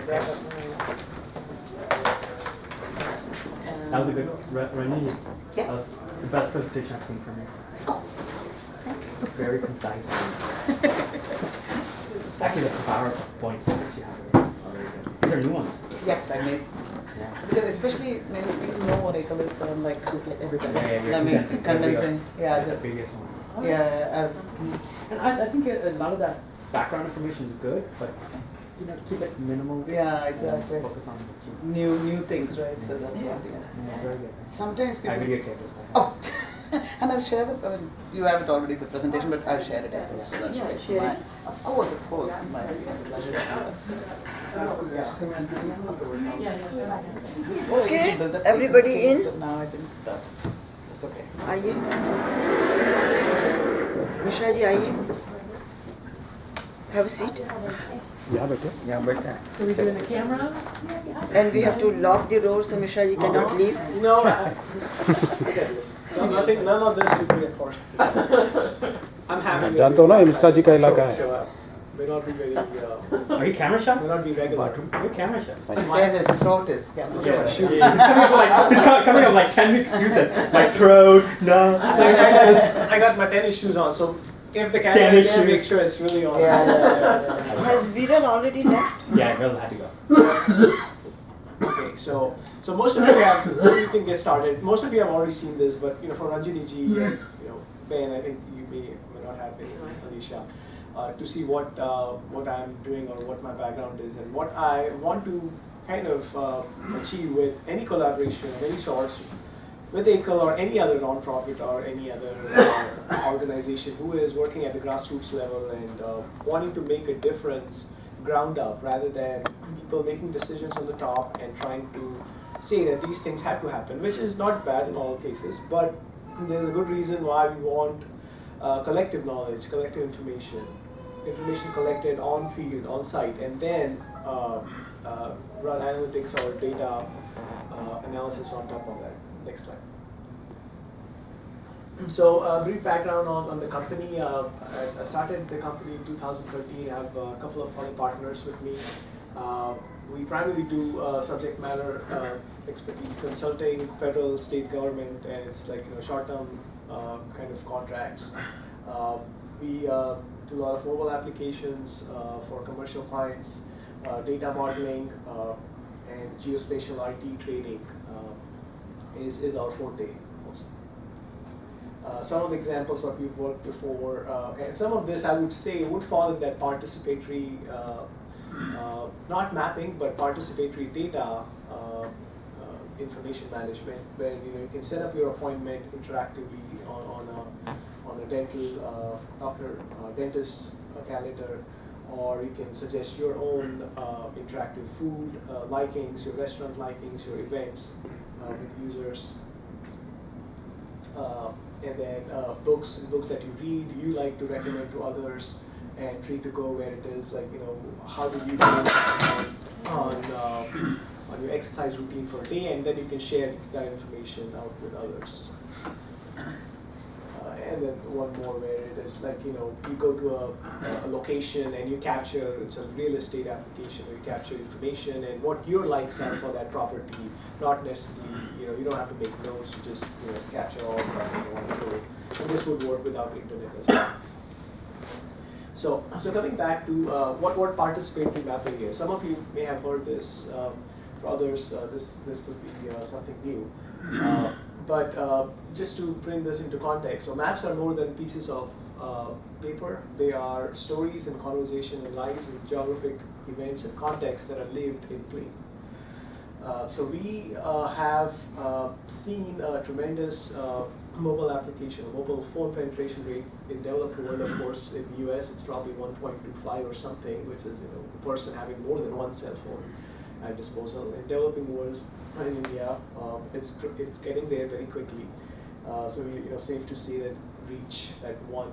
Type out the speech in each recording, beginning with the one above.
That was a good, Renee. Yeah. That was the best presentation I've seen from you. Very concise. Actually, the PowerPoints that you have are very good. These are new ones. Yes, I made. Yeah. Because especially when you know what Ekal is, so I'm like everybody. Yeah, Condensing. Yeah, the just biggest one. yeah, as And I think a lot of that background information is good, but keep it minimal. yeah, exactly. Focus on the key. New things, right? So that's what. Yeah, very good. Sometimes I people. video clip this. Oh, and I'll share the. I mean, you have it already the presentation, but I'll share it afterwards. So that's Yeah, right. share it. Of course, my pleasure. Okay, everybody in? Now I think that's okay. आइए मिश्रा जी आइए have a seat Yeah, better. So we're doing a camera? and we have to lock the doors so Mishra ji cannot leave. No, so none of this should be recorded. I'm happy. जानते हो ना ये मिश्रा जी का इलाका है. May not be very. Are you camera shy? May not be regular. You're camera shy. It says his throat is camera. Yeah, shoot. He's coming up like 10 excuses. My throat, no. I got my tennis shoes on, so if the camera Tennis can shoes. make sure it's really on. Yeah. Has Viral already left? Yeah, Will had to go. Okay, so most of you have. You can get started. Most of you have already seen this, but for Ranjini ji, and, Ben, I think you may not have been, Alicia. To see what I'm doing or what my background is and what I want to kind of achieve with any collaboration of any sorts with Ekal or any other non-profit or any other organization who is working at the grassroots level and wanting to make a difference ground up rather than people making decisions on the top and trying to say that these things have to happen, which is not bad in all cases, but there's a good reason why we want collective knowledge, collective information collected on field, on site, and then run analytics or data analysis on top of that. Next slide. So brief background on the company. I started the company in 2013. I have a couple of other partners with me. We primarily do subject matter expertise consulting, federal, state government, and it's like short-term kind of contracts. We do a lot of mobile applications for commercial clients, data modeling, and geospatial IT trading is our forte. Some of the examples what we've worked before, and some of this I would say would fall in that participatory, not mapping, but participatory data information management, where you can set up your appointment interactively on a dental dentist calendar, or you can suggest your own interactive food likings, your restaurant likings, your events with users. And then books that you read, you like to recommend to others, and Tree to Go, where it is like how do you do on your exercise routine for a day, and then you can share that information out with others. And then one more where it is like you go to a location and you capture, it's a real estate application where you capture information and what your likes are for that property. Not necessarily, you don't have to make notes, you just capture all that you want to do. And this would work without the internet as well. So coming back to what participatory mapping is. Some of you may have heard this. For others, this could be something new. But just to bring this into context, so maps are more than pieces of paper. They are stories and conversation and lives and geographic events and contexts that are lived in play. So we have seen a tremendous mobile application, mobile phone penetration rate in developed world. Of course, in the US, it's probably 1.25 or something, which is a person having more than one cell phone at disposal. In developing worlds, in India, it's getting there very quickly. So safe to say that reach that each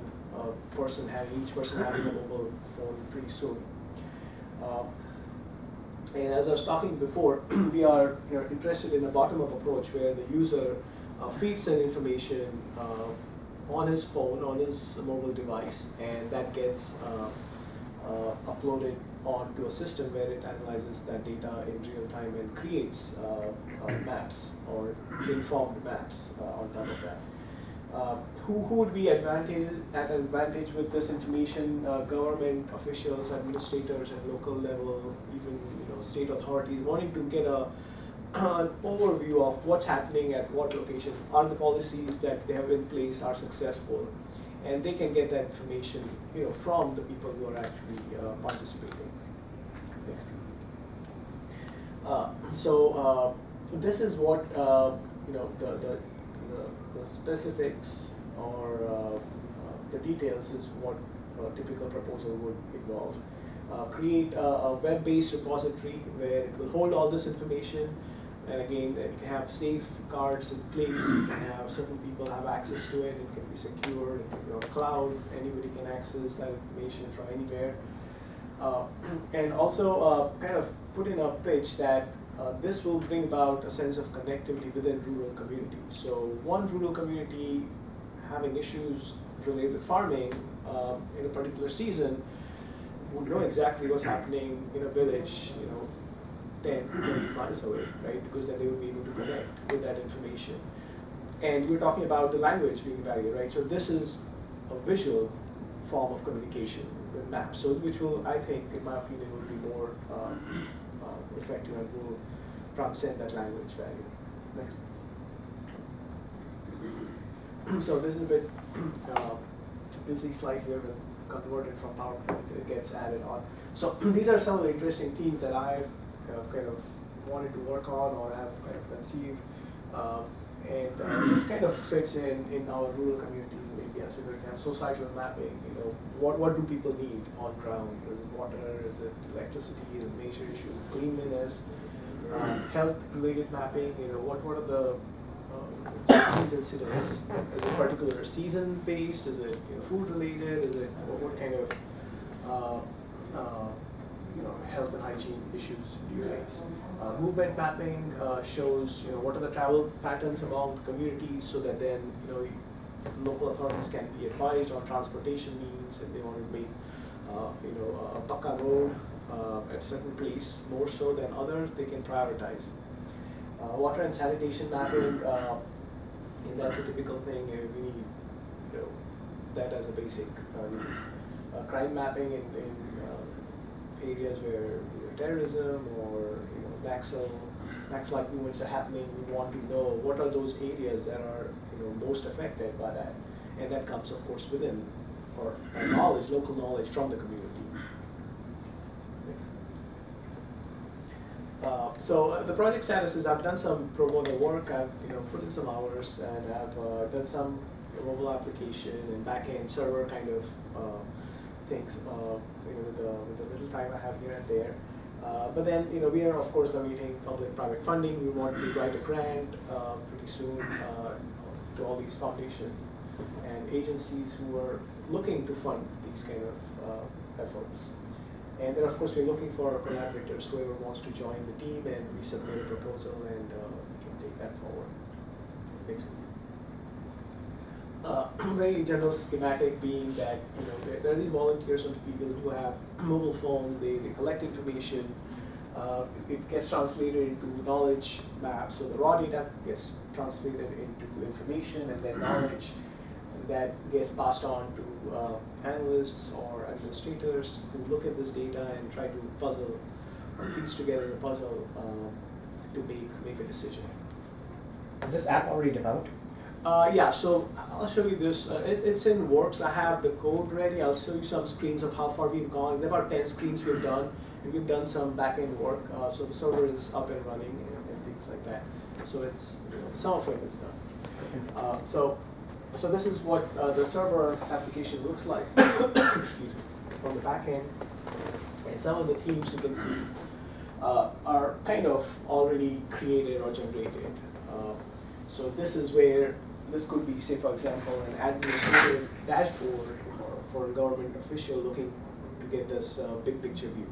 person having a mobile phone pretty soon. And as I was talking before, we are interested in a bottom-up approach where the user feeds in information on his phone, on his mobile device, and that gets uploaded onto a system where it analyzes that data in real time and creates maps or informed maps on top of that. Who would be at advantage with this information? Government officials, administrators at local level, even state authorities wanting to get an overview of what's happening at what location. Are the policies that they have in place are successful? And they can get that information from the people who are actually participating. Next. So this is what the specifics or the details is what a typical proposal would involve. Create a web-based repository where it will hold all this information, and again, it can have safeguards in place. You can have certain people have access to it. It can be secure. It can be on cloud. Anybody can access that information from anywhere. And also kind of put in a pitch that this will bring about a sense of connectivity within rural communities. So one rural community having issues related with farming in a particular season would know exactly what's happening in a village, 10, 20 miles away, right? Because then they would be able to connect with that information. And we're talking about the language being a barrier, right? So this is a visual form of communication with maps, so which will, I think, in my opinion, will be more effective and will transcend that language barrier. Next. So this is a bit busy slide here, but converted from PowerPoint, it gets added on. So these are some of the interesting themes that I've kind of wanted to work on or have kind of conceived. And this kind of fits in our rural communities in India. So for example, societal mapping, what do people need on ground? Is it water, is it electricity, is it nature issues, cleanliness, health-related mapping, what are the disease incidents? Is it particular season-based? Is it food-related? Is it what kind of health and hygiene issues do you face? Movement mapping shows what are the travel patterns among communities, so that then local authorities can be advised on transportation means if they want to make a Pakka road at a certain place more so than others, they can prioritize. Water and sanitation mapping, and that's a typical thing. We need that as a basic. Crime mapping in areas where terrorism or Naxalite movements are happening. We want to know what are those areas that are most affected by that, and that comes, of course, within or knowledge, local knowledge from the community. So the project status is I've done some pro bono work. I've put in some hours, and I've done some mobile application and backend server kind of things. With the little time I have here and there. But then we are of course awaiting public-private funding. We want to write a grant pretty soon to all these foundations and agencies who are looking to fund these kind of efforts. And then of course we're looking for collaborators, whoever wants to join the team, and we submit a proposal and we can take that forward. Next please. Very general schematic being that there are these volunteers on the field who have mobile phones, they collect information, it gets translated into knowledge maps, so the raw data gets translated into information, and then knowledge that gets passed on to analysts or administrators who look at this data and try to piece together a puzzle to make a decision. Is this app already developed? Yeah, so I'll show you this. It's in works. I have the code ready. I'll show you some screens of how far we've gone. There are about 10 screens we've done, and we've done some back-end work. So the server is up and running and things like that. So it's some of it is done. So this is what the server application looks like. Excuse me, from the back end. And some of the themes you can see are kind of already created or generated. So this is where this could be, say for example, an administrative dashboard for a government official looking to get this big picture view.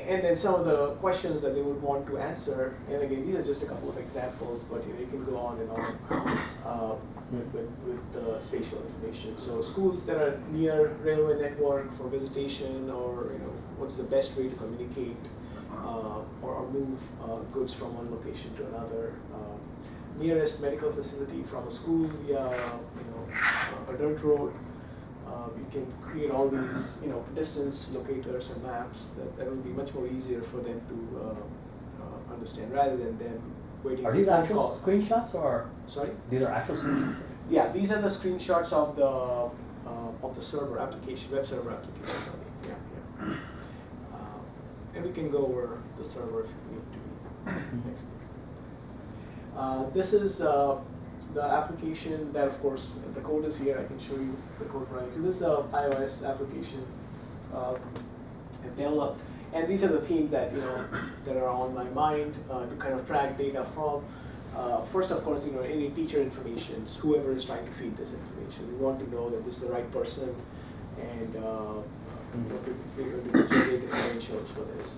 And then some of the questions that they would want to answer, and again, these are just a couple of examples, but you can go on and on. with the spatial information. So schools that are near railway network for visitation, or what's the best way to communicate or move goods from one location to another. Nearest medical facility from a school via a dirt road. You can create all these distance locators and maps that will be much more easier for them to understand, rather than them waiting. Are for these phone actual calls. screenshots or? Sorry? These are actual screenshots? Yeah, these are the screenshots of the server application, web server application. Sorry. Yeah. And we can go over the server if we need to. Next. This is the application that, of course, the code is here. I can show you the code running. So this is an iOS application I've developed, and these are the themes that that are on my mind to kind of track data from. First, of course, any teacher information, whoever is trying to feed this information, we want to know that this is the right person, and to generate the credentials for this.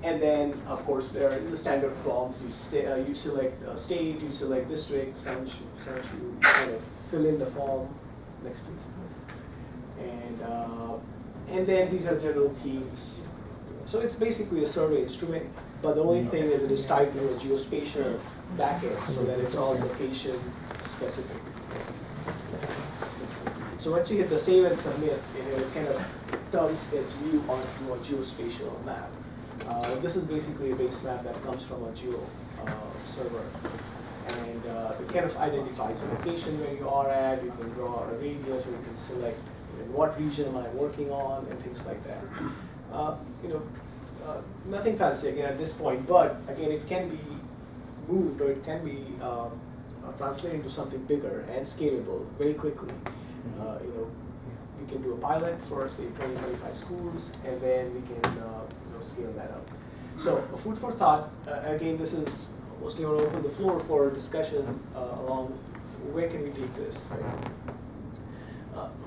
And then, of course, there are the standard forms. You select state, you select district, sounds you kind of fill in the form next to it. And then these are general themes. So it's basically a survey instrument, but the only thing is it is tied to a geospatial backend, so that it's all location specific. So once you hit the save and submit, it kind of turns its view onto a geospatial map. This is basically a base map that comes from a geo server, and it kind of identifies the location where you are at. You can draw a radius, or you can select what region am I working on, and things like that. Nothing fancy again at this point, but again, it can be moved, or it can be translated into something bigger and scalable very quickly. We can do a pilot for, say, 20-25 schools, and then we can scale that up. So, a food for thought. Again, this is mostly going to open the floor for discussion along where can we take this. Right?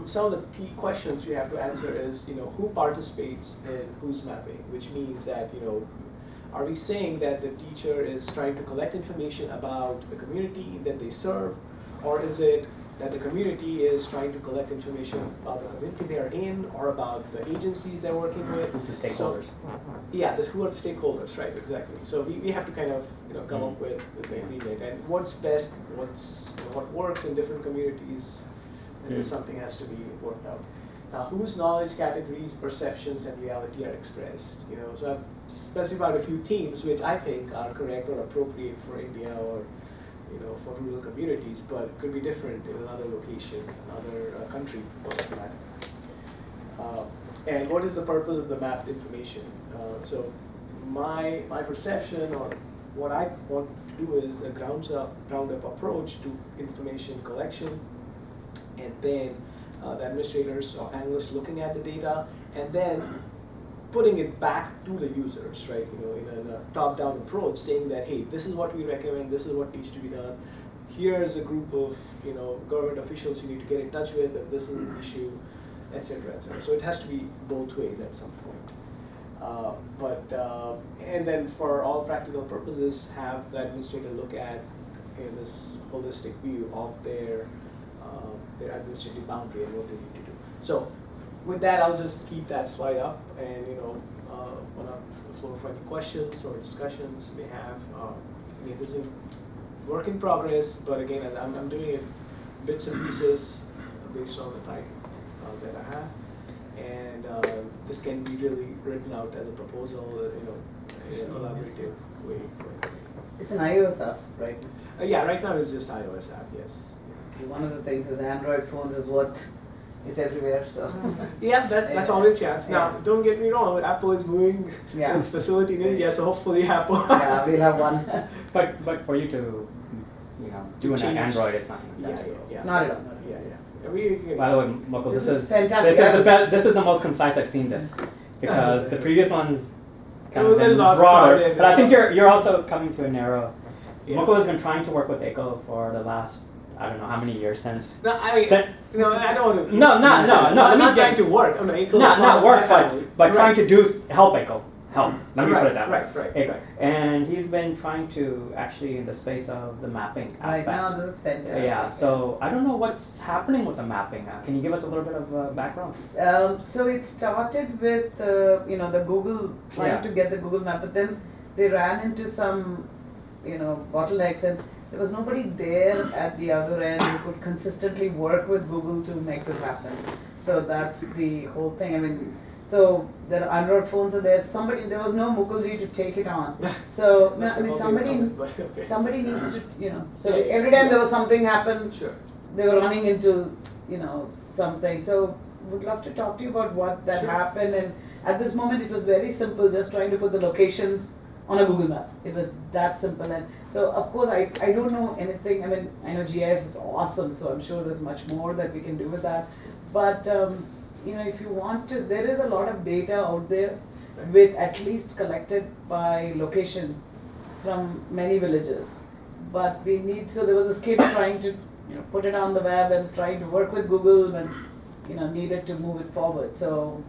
Some of the key questions we have to answer is, who participates in whose mapping, which means that, are we saying that the teacher is trying to collect information about the community that they serve, or is it that the community is trying to collect information about the community they are in, or about the agencies they're working with? Who's the stakeholders? Who are the stakeholders, right, exactly. So we have to kind of come up with the agreement, and what's best, what works in different communities, and something has to be worked out. Now, whose knowledge categories, perceptions, and reality are expressed? So I've specified a few themes which I think are correct or appropriate for India, or for rural communities, but it could be different in another location, another country, for that matter. And what is the purpose of the mapped information? So my perception, or what I want to do, is a ground up approach to information collection, and then the administrators or analysts looking at the data, and then putting it back to the users, right? In a top-down approach, saying that, hey, this is what we recommend, this is what needs to be done. Here's a group of government officials you need to get in touch with if this is an issue, etc., etc. So it has to be both ways at some point. And then for all practical purposes, have the administrator look at this holistic view of their administrative boundary and what they need to do. So with that, I'll just keep that slide up, and open up the floor for any questions or discussions you may have. Again, this is a work in progress, but again, I'm doing it bits and pieces based on the time that I have, and this can be really written out as a proposal, in a collaborative way. It's an iOS app, right? Yeah, right now it's just iOS app, yes. One of the things is Android phones is what is everywhere, so. Yeah, that's always a chance. Now, don't get me wrong, Apple is moving its facility in India, so hopefully Apple. Yeah, we'll have one. But for you to do an change. Android, it's not Yeah. Not at all. By the way, Mokul, This is fantastic. this is the most concise I've seen this, because the previous ones kind It of was a been lot broader. crowded, But I think you're also coming to a narrow. Yeah. Mokul has been trying to work with Ekal for the last, I don't know how many years since. No, I mean, I don't No, I'm not trying to work. not work, but trying to help Ekal. help. Let me put it that way. Right. Ekal. And he's been trying to actually in the space of the mapping Right aspect. now, this is fantastic. Yeah, so I don't know what's happening with the mapping. Can you give us a little bit of background? So it started with the Google trying Yeah. to get the Google map, but then they ran into some bottlenecks, and there was nobody there at the other end who could consistently work with Google to make this happen. So that's the whole thing. I mean, so there are Android phones are there. There was no Mukul to take it on. So no, I mean, somebody needs to So Yeah, every time there was something happen, Sure. they were running into something. So would love to talk to you about what that Sure. happened. And at this moment it was very simple, just trying to put the locations on a Google map. It was that simple. And so of course I don't know anything. I mean, I know GIS is awesome, so I'm sure there's much more that we can do with that. But if you want to, there is a lot of data out there with at least collected by location from many villages. But we need, so there was this kid trying to put it on the web and trying to work with Google and needed to move it forward. So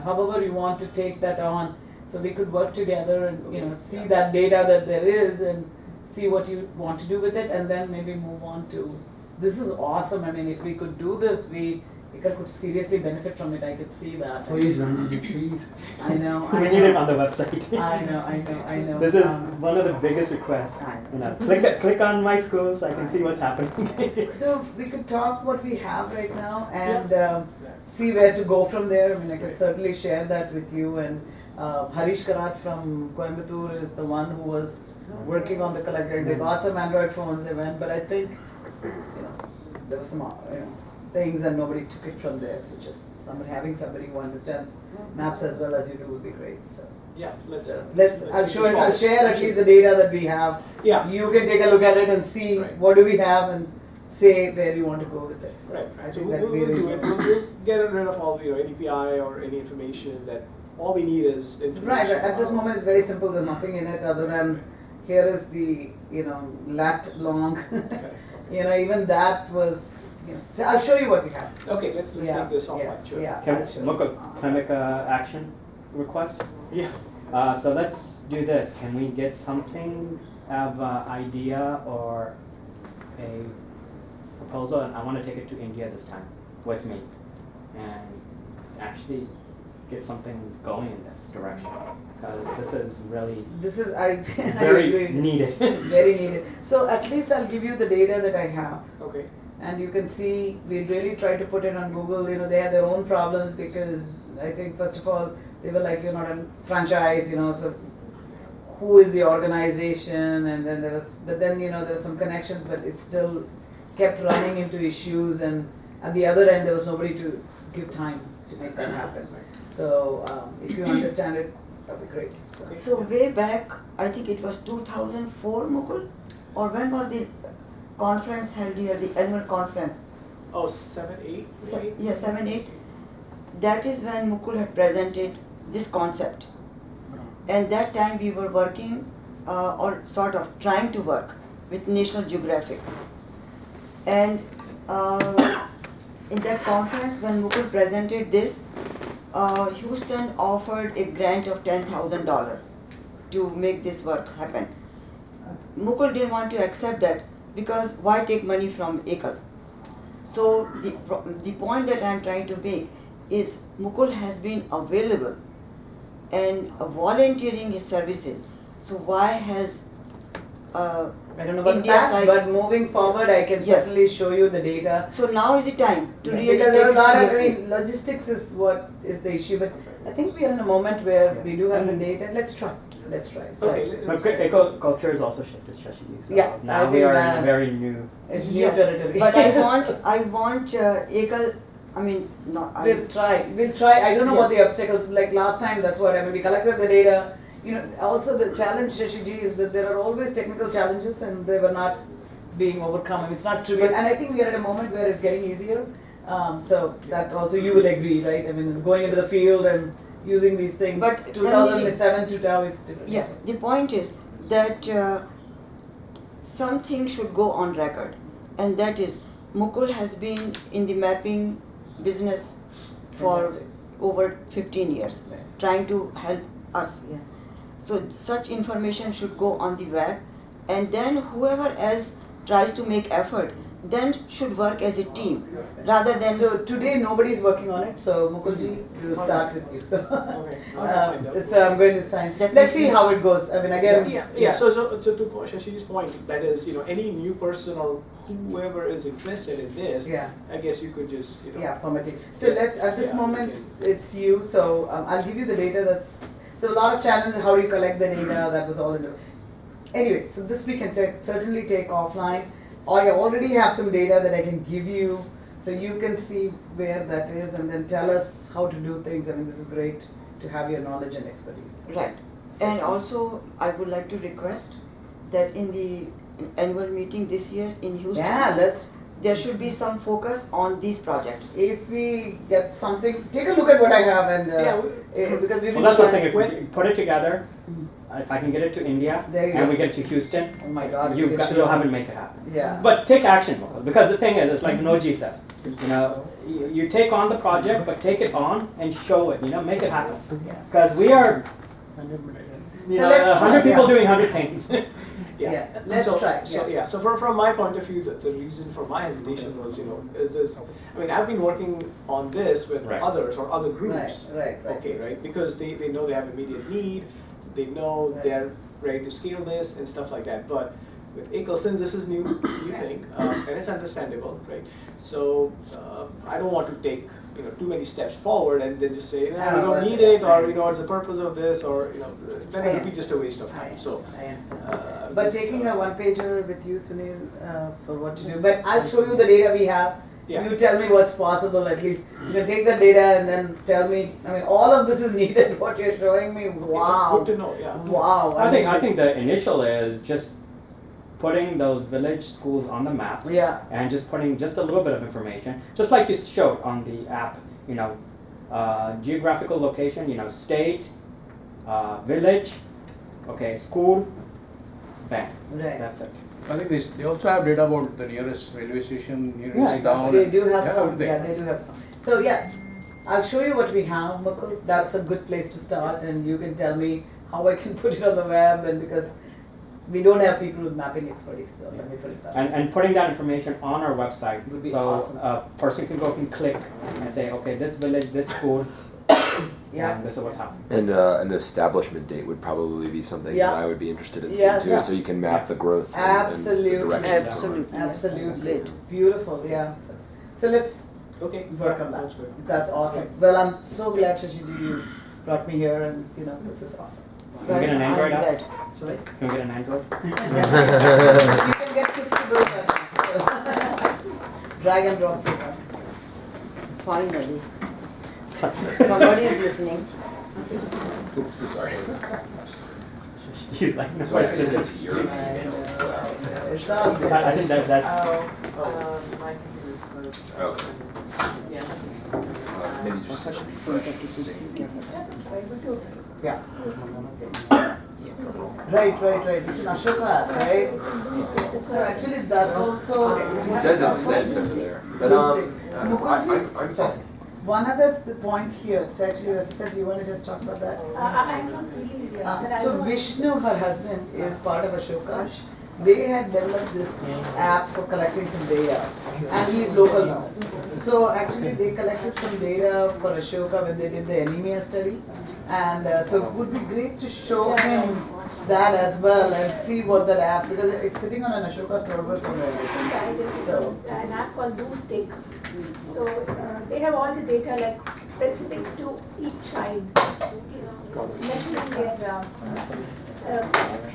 however you want to take that on, so we could work together and see that data that there is and see what you want to do with it, and then maybe move on to, this is awesome. I mean, if we could do this, we could seriously benefit from it. I could see that. Please, Randy, please. I know. We need it on the website. I know. This is one of the biggest requests. I know. Click on my schools. I can see what's happening. So we could talk what we have right now and see where to go from there. I mean, I could certainly share that with you. And Harish Karat from Coimbatore is the one who was working on the collector. They bought some Android phones. They went, but I think there was some things and nobody took it from there. So just having somebody who understands maps as well as you do would be great. So. Yeah, let's I'll share at least the data that we have. Yeah. You can take a look at it and see what do we have and say where you want to go with it. So Right. I So think we'll that do it. reasonable. We'll get rid of all any PI or any information that all we need is information. Right. At this moment, it's very simple. There's nothing in it other than here is the lat long. Okay. Even that was. So I'll show you what we have. Okay, let's take this offline. Sure. Yeah. Can I'll show you. I make a action request? Yeah. So let's do this. Can we get something of an idea or a proposal? And I want to take it to India this time with me and actually get something going in this direction, because this is really I very agree. needed. Very needed. So at least I'll give you the data that I have. Okay. And you can see, we really tried to put it on Google. They had their own problems because I think first of all, they were like, you're not a franchise, so who is the organization? And then there was some connections, but it still kept running into issues. And at the other end, there was nobody to give time to make that happen. So if you understand it, that'd be great. So way back, I think it was 2004, Mukul? Or when was the conference held here, the annual conference? Oh, 7, 8? maybe? Yeah, 7, 8. That is when Mukul had presented this concept. And that time we were working or sort of trying to work with National Geographic. And in that conference when Mukul presented this, Houston offered a grant of $10,000 to make this work happen. Mukul didn't want to accept that because why take money from Ekal? So the point that I am trying to make is Mukul has been available and volunteering his services. So why has I don't know about the India past, side- but moving forward, I can Yes. certainly show you the data. So now is the time to really Because take there are a it lot of, seriously. logistics is what is the issue, but I think we are in a moment where we do have the data. Let's try. So Okay. But culture is also shifted, Shashi. So Yeah, I now we think are in that- a very new. it's new Yes, territory. but I want Ekal, I mean, not, We'll try. I don't know what the obstacles, like last time, that's what, we collected the data. Also the challenge, Shashiji, is that there are always technical challenges and they were not being overcome. It's not trivial. And I think we are at a moment where it's getting easier. So that also you will agree, right? I mean, going into the field and using these things. But 2007 to now, it's different. Yeah, the point is that something should go on record, and that is Mukul has been in the mapping business for Fantastic. over 15 years, Right. trying to help us, yeah. So such information should go on the web, and then whoever else tries to make effort then should work as a team rather than. So today nobody's working on it, so Mukulji, we'll start with you. So Okay. I'm going to sign. Let's see how it goes. I mean, again. Yeah. So to Shashi's point, that is, any new person or whoever is interested in this, Yeah. I guess you could just, Yeah, formatting. So let's, at this moment, it's you, so I'll give you the data that's, so a lot of challenges, how do you collect the data, that was all in the, anyway, so this we can certainly take offline. I already have some data that I can give you, so you can see where that is and then tell us how to do things. I mean, this is great to have your knowledge and expertise. Right. And also, I would like to request that in the annual meeting this year in Houston, there should be some focus on these projects. If we get something, take a look at what I have and, because we've been Well, that's what I'm saying, trying- if we put it together, if I can get it to India, There you and go. we get it to Houston, Oh my God. you'll have to make it happen. Yeah. But take action, because the thing is, it's like Noji says, you take on the project, but take it on and show it, make it happen. Because we are, let's try, 100 people yeah. doing 100 things. Yeah, let's try, So from my point of view, the reason for my hesitation was, is this, I've been working on this with Right. others or other groups. Right. Okay, right, because they know they have immediate need, they know they're ready to scale this and stuff like that. But with Ekal, since this is new thing, and it's understandable, right? So I don't want to take too many steps forward and then just say, we don't need it, or what's the purpose of this, or then it would be just a waste of time. So. I understand. But taking a one pager with you, Sunil, for what to do. But I'll show you the data we have. Yeah. You tell me what's possible at least. You can take the data and then tell me. All of this is needed. What you're showing me, wow. That's good to know. Yeah. Wow. I think the initial is just putting those village schools on the map. Yeah. And just putting just a little bit of information, just like you showed on the app, geographical location, state, village, okay, school, bang, Right. that's it. I think they also have data about the nearest railway station, nearest Yeah, town. They do have some. everything. Yeah, they do have some. So yeah, I'll show you what we have, Mukul. That's a good place to start, and you can tell me how I can put it on the web, and because we don't have people with mapping expertise, so let me put it down. And putting that information on our website, Would be so awesome. a person can go and click and say, okay, this village, this school, Yeah. and this is what's happening. And an establishment date would probably be something Yeah. that I would be interested in Yes. seeing too, so you can map the growth and Absolutely. the direction. Absolutely. Absolutely. Great. Beautiful, yeah. So let's Okay. work on that. Sounds good. That's awesome. Well, I'm so glad, Shashiji, you brought me here, and this is awesome. Can we get an I'm Android app? glad. Sorry? Can we get an Android? You can get kids to build that. Drag and drop program. Finally. Somebody is listening. Oops, so sorry. You like, no, So I this sent it is- to your email as well. It's all good. I think that's. My computer's closed. Oh, Yeah. maybe just refresh and see. Yeah. Right. It's an Ashoka app, right? So actually that's also. It says it's sent over there, but I'm fine. One other point here, it's actually, Rasika, do you want to just talk about that? I'm not really, but I So know. Vishnu, her husband, is part of Ashoka. They had developed this app for collecting some data, and he's local now. So actually, they collected some data for Ashoka when they did the anemia study, and so it would be great to show him that as well and see what that app, because it's sitting on an Ashoka server somewhere. It is an app called Doomstick. So they have all the data like specific to each child, measuring their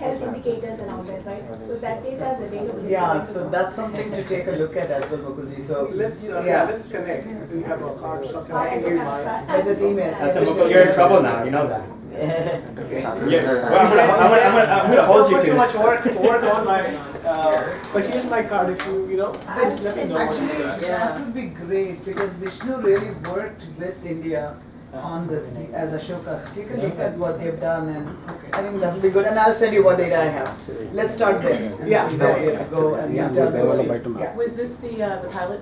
health indicators and all that, right? So that data is available. Yeah, so that's something to take a look at as well, Mukulji. So Let's yeah. let's connect. Do you have a card? Something I I can give you mine. I just emailed. That's you're in trouble now, you know that. Yeah. Well, I'm gonna hold you Don't to put this. too much work on my. But here's my card. If you just let me know. Actually, that would be great because Vishnu really worked with India on this as Ashoka. So take a look at what they've done and I think that'll be good, and I'll send you what data I have. Let's start there. And Yeah, see how yeah, we go and yeah. tell Develop us. by tomorrow. Yeah. Was this the pilot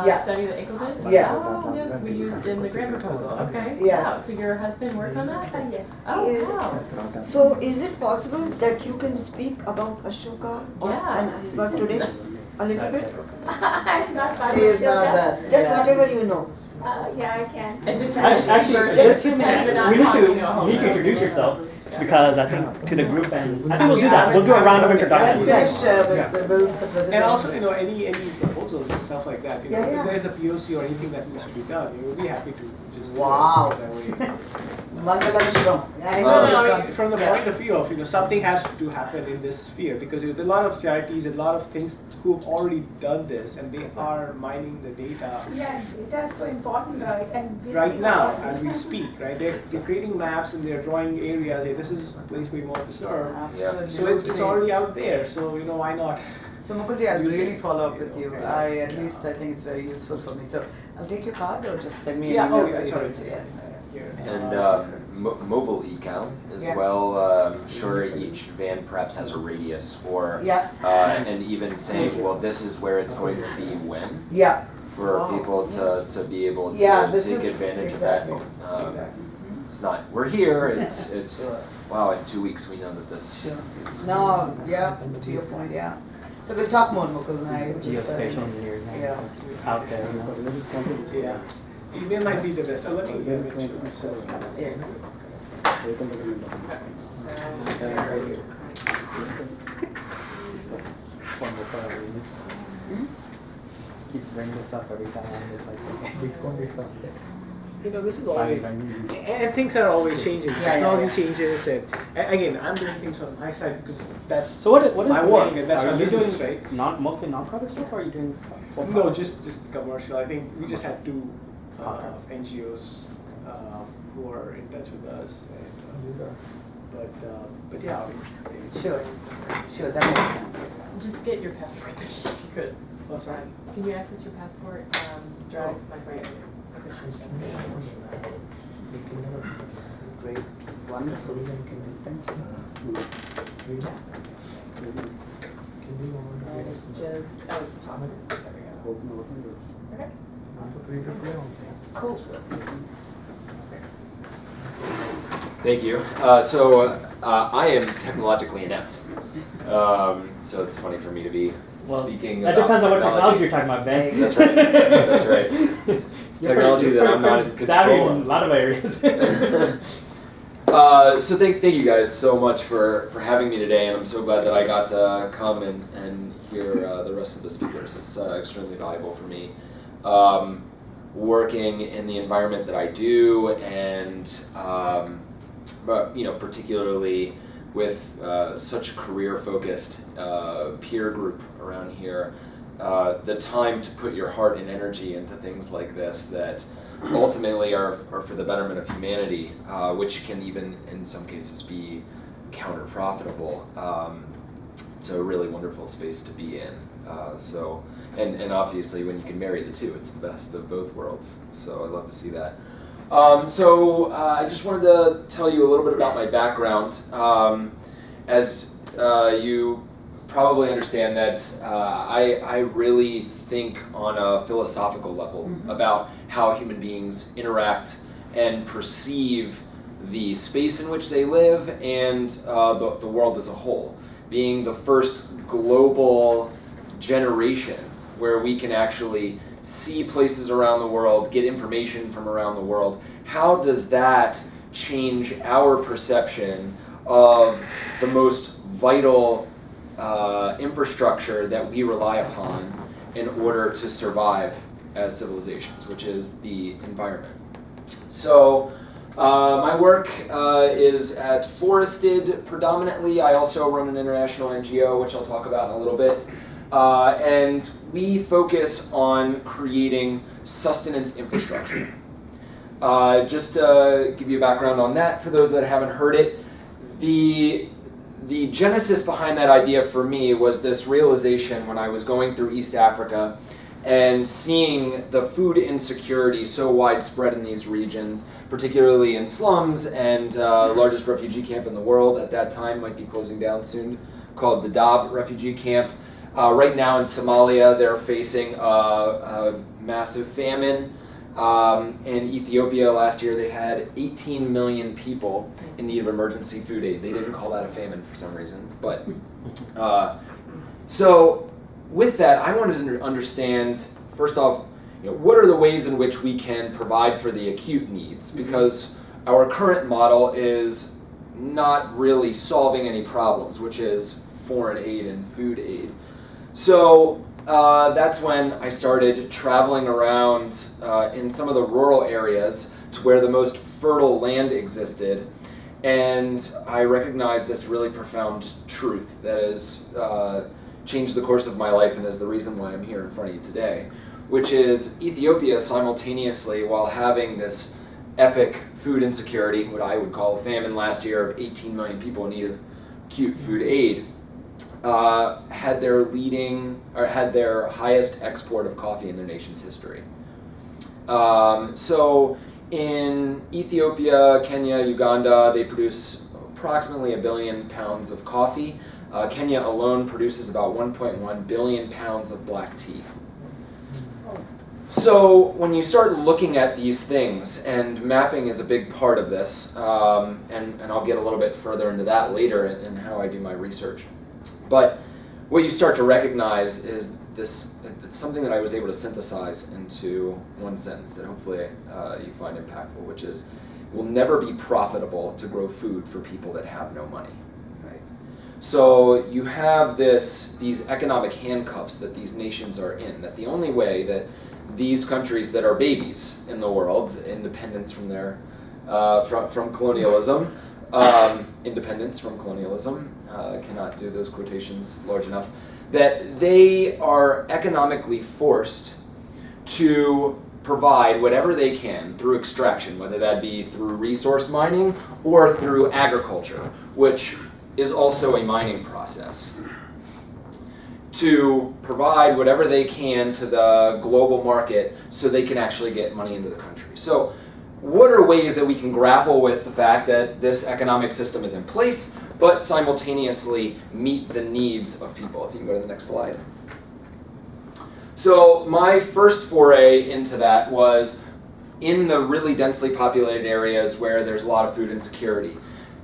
Yeah. study that Ekal did? Yes. Oh, yes, we used in the grant proposal. Okay. Yes. Wow. So your husband worked on that? Yes. Oh, Yeah. wow. So is it possible that you can speak about Ashoka Yeah. and his work today a little bit? I'm not part She of is not Ashoka. that. Just yeah. whatever you know. Yeah, I can. As if you're Actually, first, just- just pretend you're not we need talking to, a you whole need to lot. introduce yourself, Yeah. because I think to the group, and I think we'll do that, we'll do a round of Let's introductions. finish Yeah. with Bill's presentation. And also, any proposals and stuff like that, Yeah, yeah. if there's a POC or anything that needs to be done, we'll be happy to just do Wow. it that way. Mangalam Shubham. I No, know no, you I mean, can't- from the point of view of, something has to happen in this sphere, because there are a lot of charities and a lot of things who have already done this, and they are mining the data Yeah, data is so important, right? And we right speak now about as we speak, right? They're creating maps and they're drawing areas, hey, this is the place we want to serve. Absolutely. So it's already out there, so why not? So Mukulji, I'll Use it. really follow up with you. Okay. At least I think it's very useful for me. So I'll take your card or just send me an Yeah, email. oh, yeah, sorry. Yeah. Here. And mobile Ekal as Yeah. well. I'm sure each van perhaps has a radius, or Yeah. and even saying, well, this is where it's going to be when, Yeah. for Wow. people to be able to Yeah, this take is advantage exactly. of that. Exactly. It's not, we're here, it's wow, in 2 weeks we know that this Sure. is. No, yeah, to your point, yeah. So we'll talk more, Mukul, and I just, Geospatial engineering yeah. out there, you know. Yeah. Email might be the best. Let me email it. Yeah. Keeps bringing this up every time, I'm just like, okay. This is always, and things are always changing. Yeah, Technology changes, and again, I'm doing things on my side because that's So what is my the work, main- and that's are my you business, doing right? mostly non-profit stuff, or are you doing for No, profit? just commercial. I think we just had two Contracts. NGOs who are in touch with us, and, but yeah, I mean, Sure, sure, that makes sense. Just get your passport thing if you could. What's right? Can you access your passport drive? My friend is It's great, wonderful, thank you. And it's just, oh, it's the top. There we go. Okay. Cool. Thank you. I am technologically inept. So it's funny for me to be Well, speaking that about depends on what technology you're talking about, Ben. That's right. That's right. You're Technology pretty- that I'm you're not in pretty savvy control in of. a lot of areas. So thank you guys so much for having me today, and I'm so glad that I got to come and hear the rest of the speakers. It's extremely valuable for me. Working in the environment that I do, and but particularly with such a career-focused peer group around here, the time to put your heart and energy into things like this that ultimately are for the betterment of humanity, which can even in some cases be counter-profitable. It's a really wonderful space to be in. And obviously when you can marry the two, it's the best of both worlds. So I love to see that. I just wanted to tell you a little bit about my background. As you probably understand that I really think on a philosophical level about how human beings interact and perceive the space in which they live and the world as a whole. Being the first global generation where we can actually see places around the world, get information from around the world, how does that change our perception of the most vital infrastructure that we rely upon in order to survive as civilizations, which is the environment? So my work is at Forested predominantly. I also run an international NGO, which I'll talk about in a little bit. And we focus on creating sustenance infrastructure. Just to give you a background on that, for those that haven't heard it, the genesis behind that idea for me was this realization when I was going through East Africa and seeing the food insecurity so widespread in these regions, particularly in slums, and largest refugee camp in the world at that time might be closing down soon, called the Dadaab refugee camp. Right now in Somalia, they're facing a massive famine. In Ethiopia last year, they had 18 million people in need of emergency food aid. They didn't call that a famine for some reason, but so with that, I wanted to understand, first off, what are the ways in which we can provide for the acute needs? Because our current model is not really solving any problems, which is foreign aid and food aid. So that's when I started traveling around in some of the rural areas to where the most fertile land existed, and I recognized this really profound truth that has changed the course of my life and is the reason why I'm here in front of you today, which is Ethiopia simultaneously, while having this epic food insecurity, what I would call a famine last year of 18 million people in need of acute food aid, had their highest export of coffee in their nation's history. So in Ethiopia, Kenya, Uganda, they produce approximately 1 billion pounds of coffee. Kenya alone produces about 1.1 billion pounds of black tea. So when you start looking at these things, and mapping is a big part of this, and I'll get a little bit further into that later in how I do my research. But what you start to recognize is this, it's something that I was able to synthesize into one sentence that hopefully you find impactful, which is, it will never be profitable to grow food for people that have no money. Right? So you have these economic handcuffs that these nations are in, that the only way that these countries that are babies in the world, independence from their from colonialism, independence from colonialism, cannot do those quotations large enough, that they are economically forced to provide whatever they can through extraction, whether that be through resource mining or through agriculture, which is also a mining process, to provide whatever they can to the global market so they can actually get money into the country. So what are ways that we can grapple with the fact that this economic system is in place, but simultaneously meet the needs of people? If you can go to the next slide. So my first foray into that was in the really densely populated areas where there's a lot of food insecurity.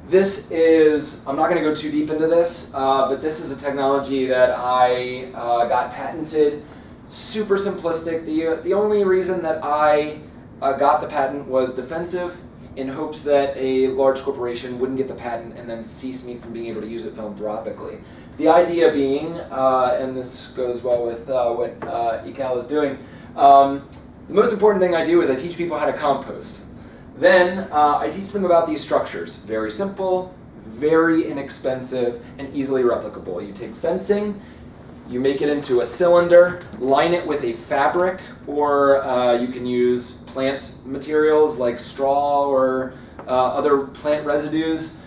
This is, I'm not going to go too deep into this, but this is a technology that I got patented. Super simplistic. The only reason that I got the patent was defensive, in hopes that a large corporation wouldn't get the patent and then cease me from being able to use it philanthropically. The idea being, and this goes well with what Ekal is doing, the most important thing I do is I teach people how to compost. Then I teach them about these structures. Very simple, very inexpensive, and easily replicable. You take fencing, you make it into a cylinder, line it with a fabric, or you can use plant materials like straw or other plant residues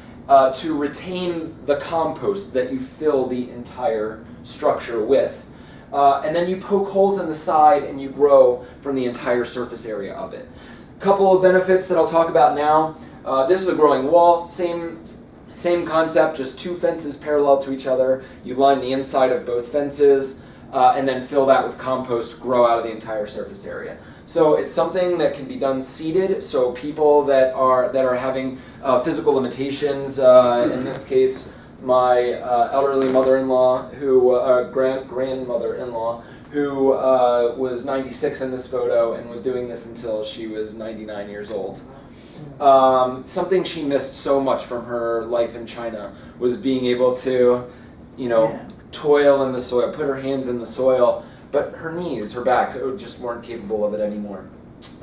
to retain the compost that you fill the entire structure with. And then you poke holes in the side and you grow from the entire surface area of it. Couple of benefits that I'll talk about now. This is a growing wall, same concept, just two fences parallel to each other. You line the inside of both fences and then fill that with compost, grow out of the entire surface area. So it's something that can be done seated, so people that are having physical limitations, in this case my elderly mother-in-law, grandmother-in-law, who was 96 in this photo and was doing this until she was 99 years old. Something she missed so much from her life in China was being able to, toil in the soil, put her hands in the soil, but her knees, her back, just weren't capable of it anymore.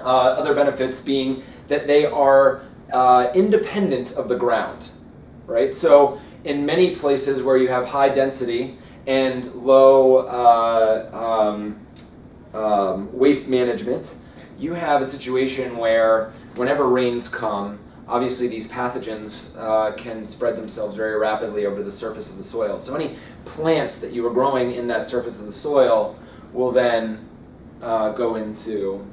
Other benefits being that they are independent of the ground, right? So in many places where you have high density and low waste management, you have a situation where whenever rains come, obviously these pathogens can spread themselves very rapidly over the surface of the soil. So any plants that you are growing in that surface of the soil will then go into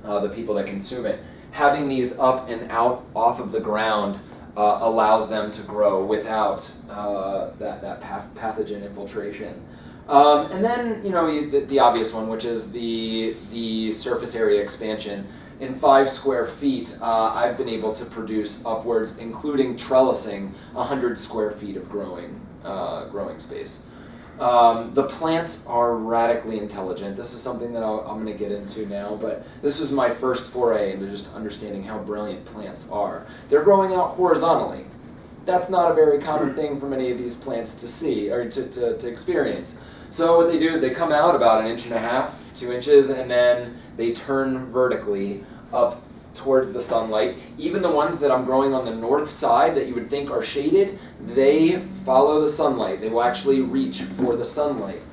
the people that consume it. Having these up and out off of the ground allows them to grow without that pathogen infiltration. And then, the obvious one, which is the surface area expansion. In 5 square feet, I've been able to produce upwards, including trellising, 100 square feet of growing space. The plants are radically intelligent. This is something that I'm going to get into now, but this was my first foray into just understanding how brilliant plants are. They're growing out horizontally. That's not a very common thing for many of these plants to see or to experience. So what they do is they come out about 1.5 inches, 2 inches, and then they turn vertically up towards the sunlight. Even the ones that I'm growing on the north side that you would think are shaded, they follow the sunlight. They will actually reach for the sunlight.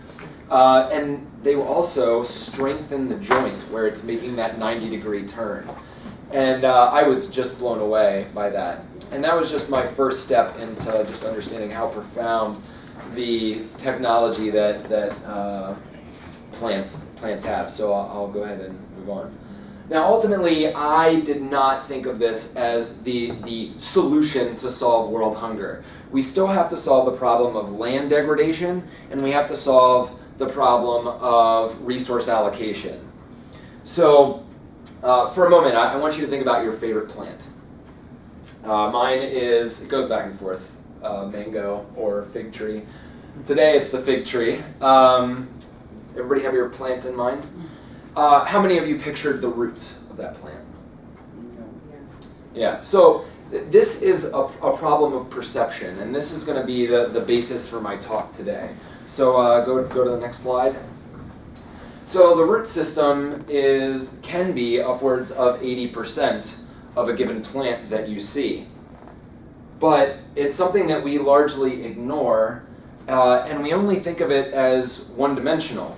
And they will also strengthen the joint where it's making that 90-degree turn. And I was just blown away by that. And that was just my first step into just understanding how profound the technology that plants have. So I'll go ahead and move on. Now, ultimately, I did not think of this as the solution to solve world hunger. We still have to solve the problem of land degradation, and we have to solve the problem of resource allocation. So, for a moment, I want you to think about your favorite plant. Mine it goes back and forth, mango or fig tree. Today, it's the fig tree. Everybody have your plant in mind? How many of you pictured the roots of that plant? Yeah, so this is a problem of perception, and this is going to be the basis for my talk today. So go to the next slide. So the root system can be upwards of 80% of a given plant that you see. But it's something that we largely ignore, and we only think of it as one-dimensional.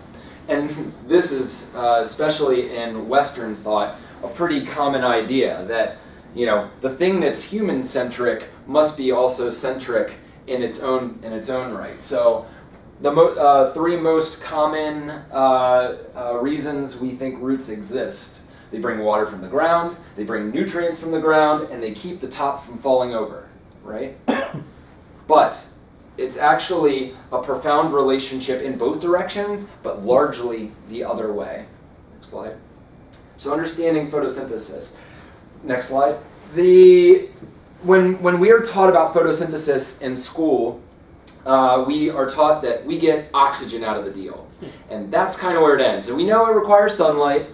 And this is, especially in Western thought, a pretty common idea that, the thing that's human-centric must be also centric in its own right. So the 3 most common reasons we think roots exist: they bring water from the ground, they bring nutrients from the ground, and they keep the top from falling over, right? But it's actually a profound relationship in both directions, but largely the other way. Next slide. So understanding photosynthesis. Next slide. When we are taught about photosynthesis in school, we are taught that we get oxygen out of the deal. And that's kind of where it ends. So we know it requires sunlight,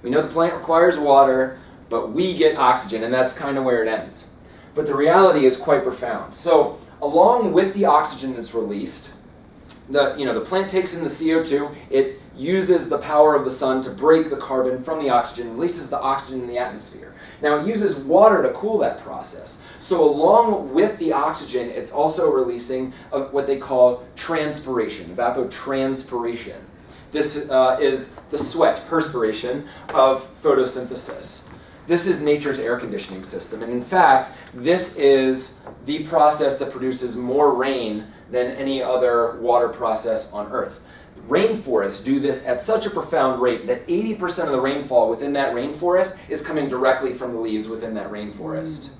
we know the plant requires water, but we get oxygen, and that's kind of where it ends. But the reality is quite profound. So along with the oxygen that's released, the plant takes in the CO2, it uses the power of the sun to break the carbon from the oxygen, releases the oxygen in the atmosphere. Now it uses water to cool that process. So along with the oxygen, it's also releasing what they call transpiration, evapotranspiration. This is the sweat, perspiration of photosynthesis. This is nature's air conditioning system, and in fact, this is the process that produces more rain than any other water process on Earth. Rainforests do this at such a profound rate that 80% of the rainfall within that rainforest is coming directly from the leaves within that rainforest.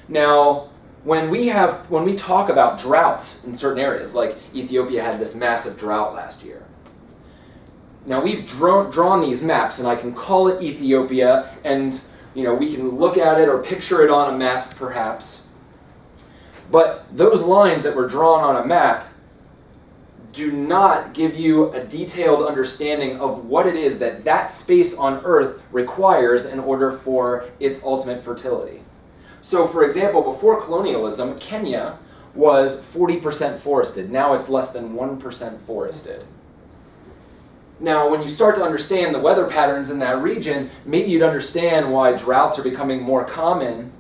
Now, when we talk about droughts in certain areas, like Ethiopia had this massive drought last year. Now we've drawn these maps, and I can call it Ethiopia, and we can look at it or picture it on a map perhaps. But those lines that were drawn on a map do not give you a detailed understanding of what it is that space on Earth requires in order for its ultimate fertility. So for example, before colonialism, Kenya was 40% forested. Now it's less than 1% forested. Now, when you start to understand the weather patterns in that region, maybe you'd understand why droughts are becoming more common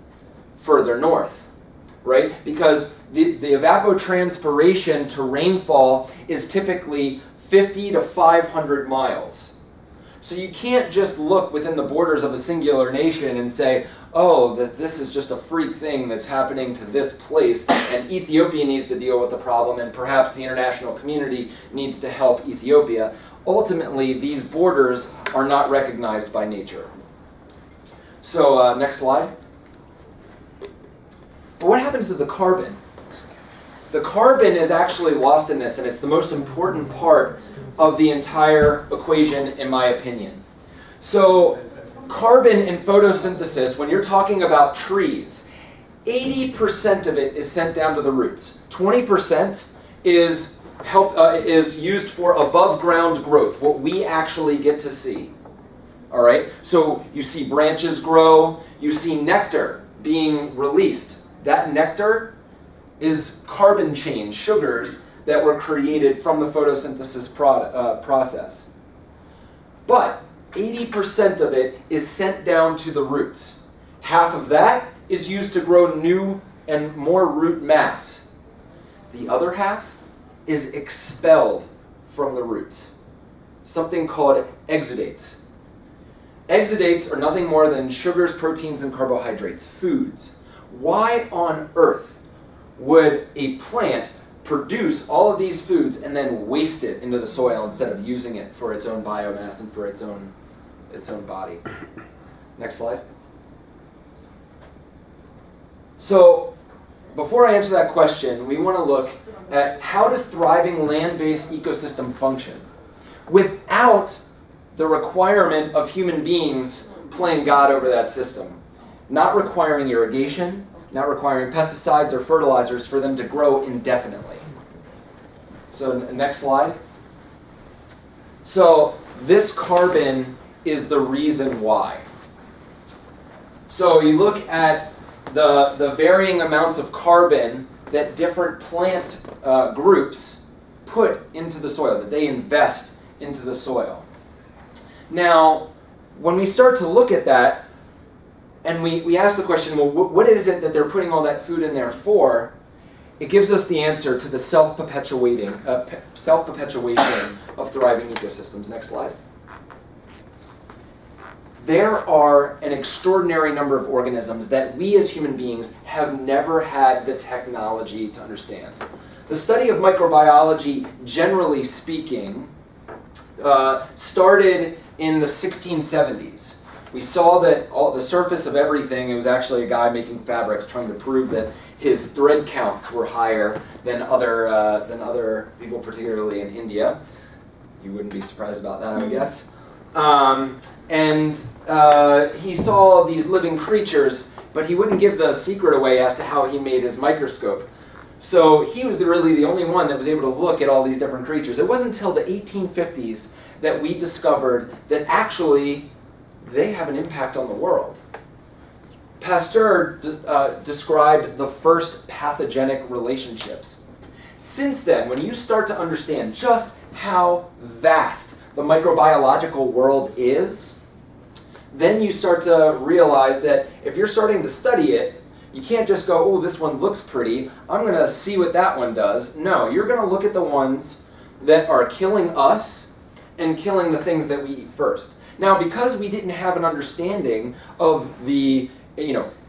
further north, right? Because the evapotranspiration to rainfall is typically 50 to 500 miles. So you can't just look within the borders of a singular nation and say, oh, that this is just a freak thing that's happening to this place, and Ethiopia needs to deal with the problem, and perhaps the international community needs to help Ethiopia. Ultimately, these borders are not recognized by nature. So, next slide. But what happens to the carbon? The carbon is actually lost in this, and it's the most important part of the entire equation, in my opinion. So, carbon in photosynthesis, when you're talking about trees, 80% of it is sent down to the roots. 20% is used for above ground growth, what we actually get to see. All right? So you see branches grow, you see nectar being released. That nectar is carbon chain, sugars that were created from the photosynthesis process. But 80% of it is sent down to the roots. Half of that is used to grow new and more root mass. The other half is expelled from the roots. Something called exudates. Exudates are nothing more than sugars, proteins, and carbohydrates, foods. Why on earth would a plant produce all of these foods and then waste it into the soil instead of using it for its own biomass and for its own body? Next slide. So, before I answer that question, we want to look at how does thriving land-based ecosystem function without the requirement of human beings playing God over that system. Not requiring irrigation, not requiring pesticides or fertilizers for them to grow indefinitely. So next slide. So this carbon is the reason why. So you look at the varying amounts of carbon that different plant groups put into the soil, that they invest into the soil. Now, when we start to look at that, and we ask the question, well, what is it that they're putting all that food in there for? It gives us the answer to the self-perpetuation of thriving ecosystems. Next slide. There are an extraordinary number of organisms that we as human beings have never had the technology to understand. The study of microbiology, generally speaking, started in the 1670s. We saw that the surface of everything, it was actually a guy making fabrics trying to prove that his thread counts were higher than other people, particularly in India. You wouldn't be surprised about that, I would guess. He saw these living creatures, but he wouldn't give the secret away as to how he made his microscope. So he was really the only one that was able to look at all these different creatures. It wasn't until the 1850s that we discovered that actually they have an impact on the world. Pasteur described the first pathogenic relationships. Since then, when you start to understand just how vast the microbiological world is, then you start to realize that if you're starting to study it, you can't just go, oh, this one looks pretty, I'm going to see what that one does. No, you're going to look at the ones that are killing us and killing the things that we eat first. Now, because we didn't have an understanding of an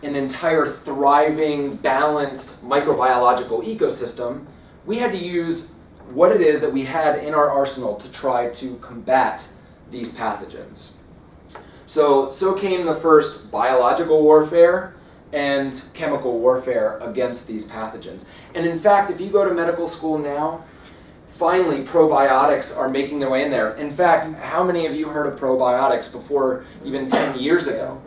entire thriving, balanced microbiological ecosystem, we had to use what it is that we had in our arsenal to try to combat these pathogens. So came the first biological warfare and chemical warfare against these pathogens. And in fact, if you go to medical school now, finally probiotics are making their way in there. In fact, how many of you heard of probiotics before even 10 years ago?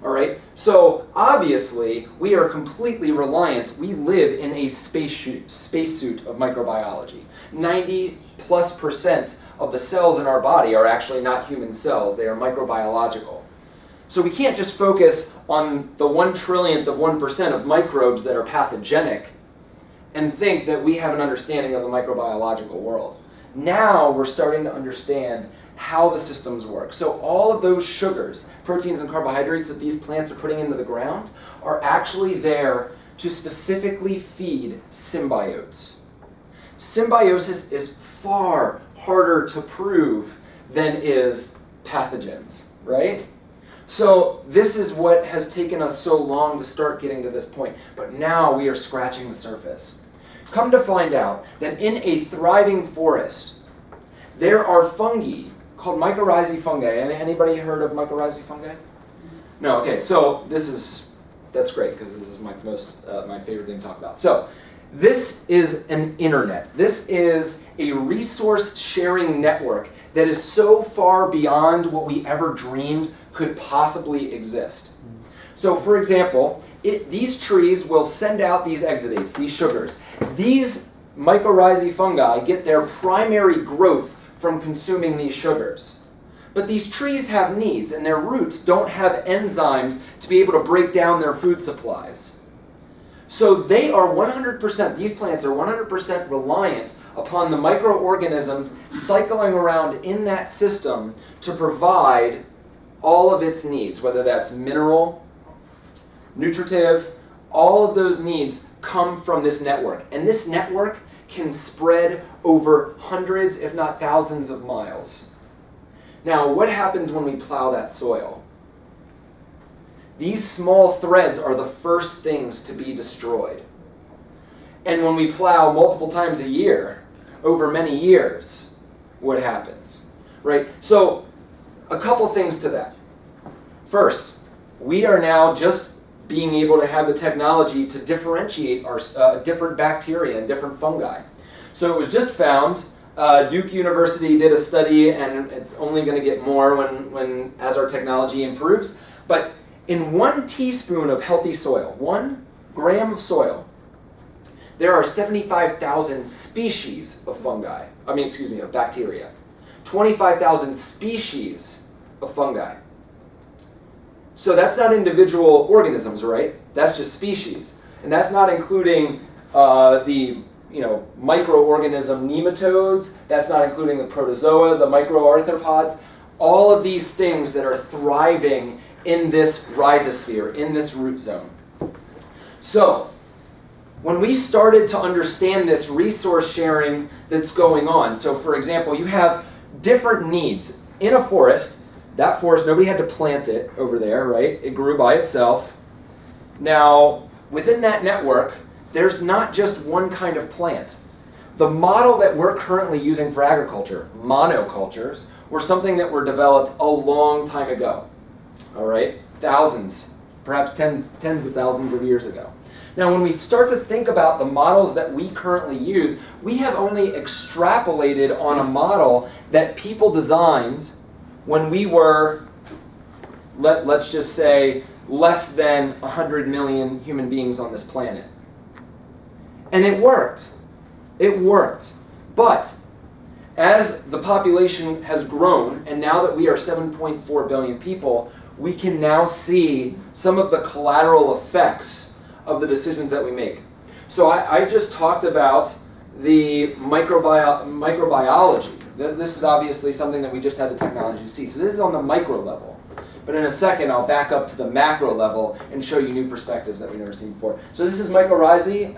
All right, so obviously we are completely reliant. We live in a spacesuit of microbiology. 90+% of the cells in our body are actually not human cells. They are microbiological. So we can't just focus on the 1/1,000,000,000 of 1% of microbes that are pathogenic and think that we have an understanding of the microbiological world. Now we're starting to understand how the systems work. So all of those sugars, proteins, and carbohydrates that these plants are putting into the ground are actually there to specifically feed symbiotes. Symbiosis is far harder to prove than is pathogens, right? So this is what has taken us so long to start getting to this point. But now we are scratching the surface. Come to find out that in a thriving forest, there are fungi called mycorrhizae fungi. Anybody heard of mycorrhizae fungi? No, okay, so that's great because this is my favorite thing to talk about. So this is an internet. This is a resource sharing network that is so far beyond what we ever dreamed could possibly exist. So for example, these trees will send out these exudates, these sugars. These mycorrhizae fungi get their primary growth from consuming these sugars. But these trees have needs, and their roots don't have enzymes to be able to break down their food supplies. So they are 100%, these plants are 100% reliant upon the microorganisms cycling around in that system to provide all of its needs, whether that's mineral, nutritive, all of those needs come from this network. And this network can spread over hundreds, if not thousands of miles. Now, what happens when we plow that soil? These small threads are the first things to be destroyed. And when we plow multiple times a year, over many years, what happens? Right? So, a couple things to that. First, we are now just being able to have the technology to differentiate our different bacteria and different fungi. So it was just found, Duke University did a study, and it's only going to get more as our technology improves, but in 1 teaspoon of healthy soil, 1 gram of soil, there are 75,000 species of of bacteria. 25,000 species of fungi. So that's not individual organisms, right? That's just species. And that's not including the microorganism nematodes. That's not including the protozoa, the microarthropods. All of these things that are thriving in this rhizosphere, in this root zone. So, when we started to understand this resource sharing that's going on, so for example, you have different needs. In a forest, that forest, nobody had to plant it over there, right? It grew by itself. Now, within that network, there's not just one kind of plant. The model that we're currently using for agriculture, monocultures, were something that were developed a long time ago. All right? Thousands, perhaps tens of thousands of years ago. Now, when we start to think about the models that we currently use, we have only extrapolated on a model that people designed when we were, let's just say, less than 100 million human beings on this planet. And it worked. It worked. But as the population has grown, and now that we are 7.4 billion people, we can now see some of the collateral effects of the decisions that we make. So I just talked about the microbiology. This is obviously something that we just had the technology to see. So this is on the micro level. But in a second, I'll back up to the macro level and show you new perspectives that we've never seen before. So this is mycorrhizae.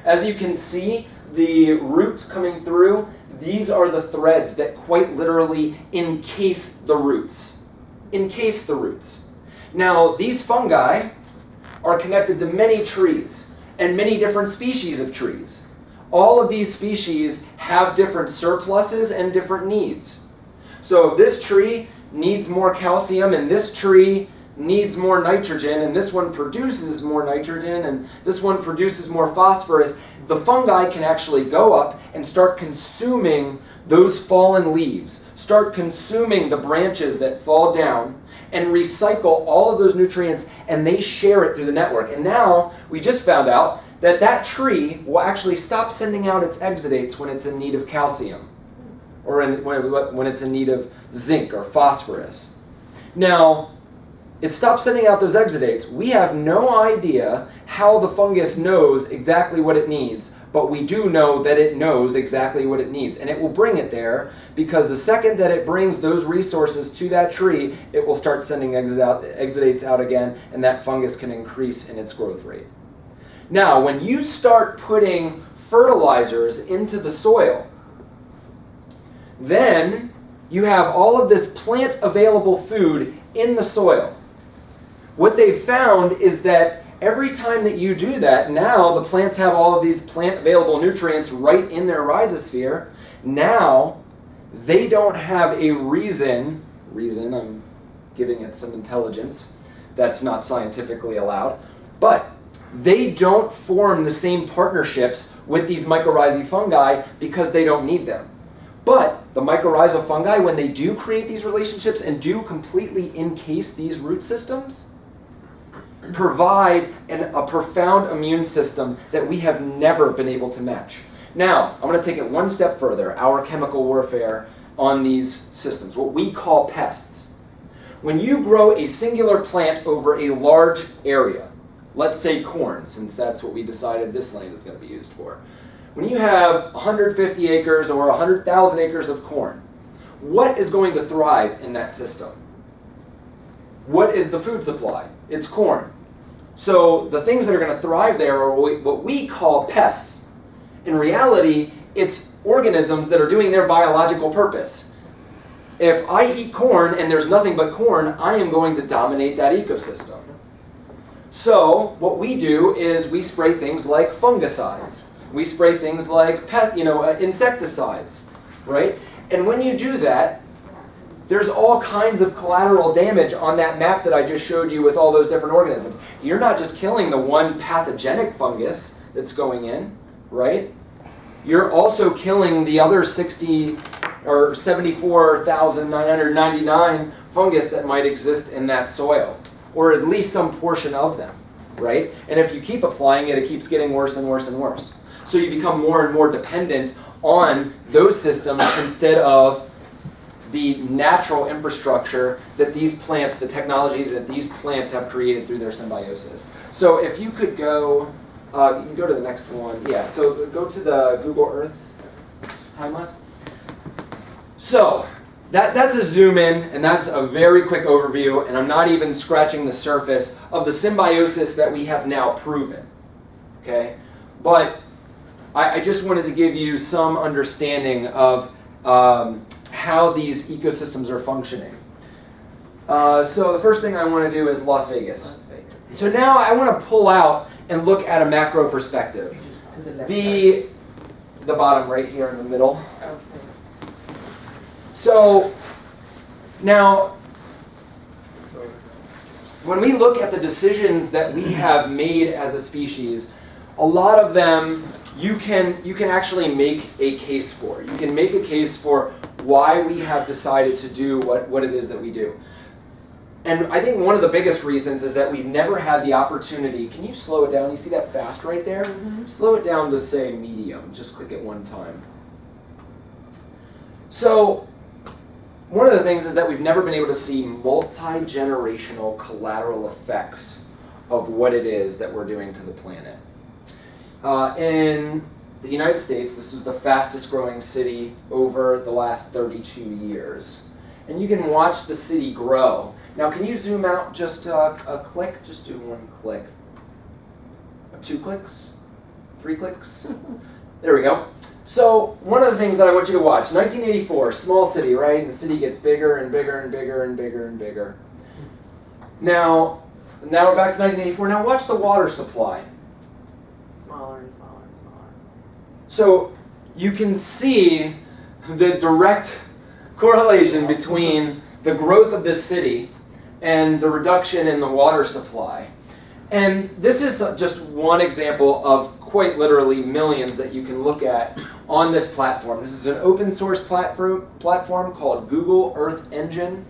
As you can see, the root coming through, these are the threads that quite literally encase the roots. Encase the roots. Now, these fungi are connected to many trees and many different species of trees. All of these species have different surpluses and different needs. So if this tree needs more calcium and this tree needs more nitrogen and this one produces more nitrogen and this one produces more phosphorus, the fungi can actually go up and start consuming those fallen leaves, start consuming the branches that fall down and recycle all of those nutrients, and they share it through the network. And now we just found out that that tree will actually stop sending out its exudates when it's in need of calcium or when it's in need of zinc or phosphorus. Now, it stops sending out those exudates. We have no idea how the fungus knows exactly what it needs, but we do know that it knows exactly what it needs, and it will bring it there because the second that it brings those resources to that tree, it will start sending exudates out again, and that fungus can increase in its growth rate. Now, when you start putting fertilizers into the soil, then you have all of this plant available food in the soil. What they've found is that every time that you do that, now the plants have all of these plant available nutrients right in their rhizosphere. Now they don't have a reason, I'm giving it some intelligence that's not scientifically allowed, but they don't form the same partnerships with these mycorrhizae fungi because they don't need them. But the mycorrhizal fungi, when they do create these relationships and do completely encase these root systems, provide a profound immune system that we have never been able to match. Now, I'm going to take it one step further, our chemical warfare on these systems, what we call pests. When you grow a singular plant over a large area, let's say corn, since that's what we decided this land is going to be used for. When you have 150 acres or 100,000 acres of corn, what is going to thrive in that system? What is the food supply? It's corn. So the things that are going to thrive there are what we call pests. In reality, it's organisms that are doing their biological purpose. If I eat corn and there's nothing but corn, I am going to dominate that ecosystem. So what we do is we spray things like fungicides. We spray things like insecticides, right? And when you do that, there's all kinds of collateral damage on that map that I just showed you with all those different organisms. You're not just killing the one pathogenic fungus that's going in, right? You're also killing the other 60 or 74,999 fungus that might exist in that soil, or at least some portion of them, right? And if you keep applying it, it keeps getting worse and worse and worse. So you become more and more dependent on those systems instead of the natural infrastructure that these plants, the technology that these plants have created through their symbiosis. So if you could go, you can go to the next one. Yeah, so go to the Google Earth time-lapse. So that's a zoom in, and that's a very quick overview, and I'm not even scratching the surface of the symbiosis that we have now proven. Okay? But I just wanted to give you some understanding of how these ecosystems are functioning. So the first thing I want to do is Las Vegas. So now I want to pull out and look at a macro perspective. The bottom right here in the middle. So now, when we look at the decisions that we have made as a species, a lot of them you can actually make a case for. You can make a case for why we have decided to do what it is that we do. And I think one of the biggest reasons is that we've never had the opportunity. Can you slow it down? You see that fast right there? Mm-hmm. Slow it down to, say, medium. Just click it one time. So one of the things is that we've never been able to see multi-generational collateral effects of what it is that we're doing to the planet. In the United States, this was the fastest growing city over the last 32 years. And you can watch the city grow. Now, can you zoom out just a click? Just do one click. 2 clicks? 3 clicks? There we go. So, one of the things that I want you to watch, 1984, small city, right? The city gets bigger and bigger and bigger and bigger and bigger. Now we're back to 1984. Now watch the water supply. Smaller and smaller and smaller. So, you can see the direct correlation between the growth of this city and the reduction in the water supply. And this is just one example of quite literally millions that you can look at on this platform. This is an open source platform called Google Earth Engine,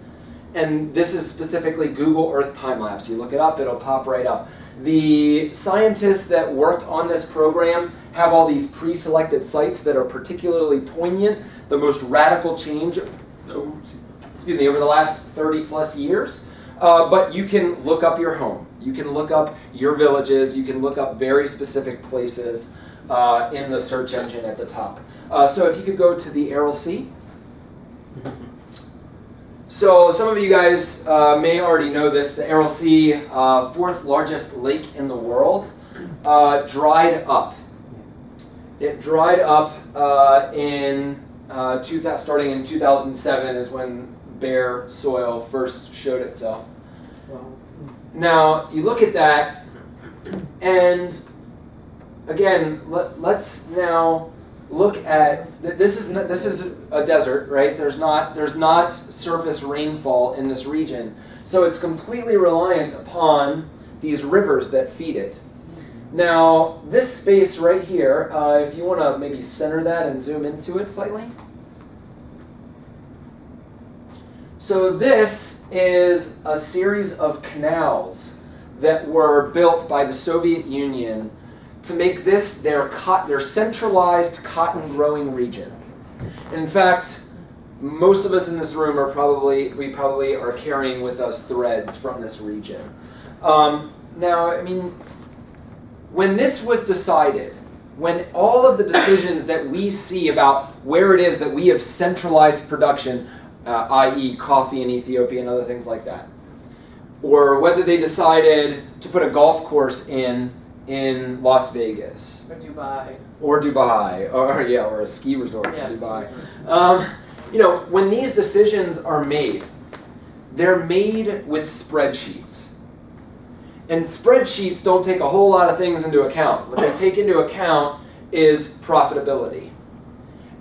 and this is specifically Google Earth Time-Lapse. You look it up, it'll pop right up. The scientists that worked on this program have all these pre-selected sites that are particularly poignant, the most radical change over the last 30 plus years. But you can look up your home. You can look up your villages. You can look up very specific places in the search engine at the top. So if you could go to the Aral Sea. So some of you guys may already know this. The Aral Sea, 4th largest lake in the world, dried up. It dried up in starting in 2007 is when bare soil first showed itself. Now, you look at that, and again, let's now look at, this is a desert, right? There's not surface rainfall in this region. So it's completely reliant upon these rivers that feed it. Now, this space right here, if you want to maybe center that and zoom into it slightly. So this is a series of canals that were built by the Soviet Union to make this their centralized cotton growing region. In fact, most of us in this room we probably are carrying with us threads from this region. Now, I mean, when this was decided, when all of the decisions that we see about where it is that we have centralized production, i.e. coffee in Ethiopia and other things like that, or whether they decided to put a golf course in Las Vegas. Or Dubai, or a ski resort in Dubai. You know, when these decisions are made, they're made with spreadsheets. And spreadsheets don't take a whole lot of things into account. What they take into account is profitability.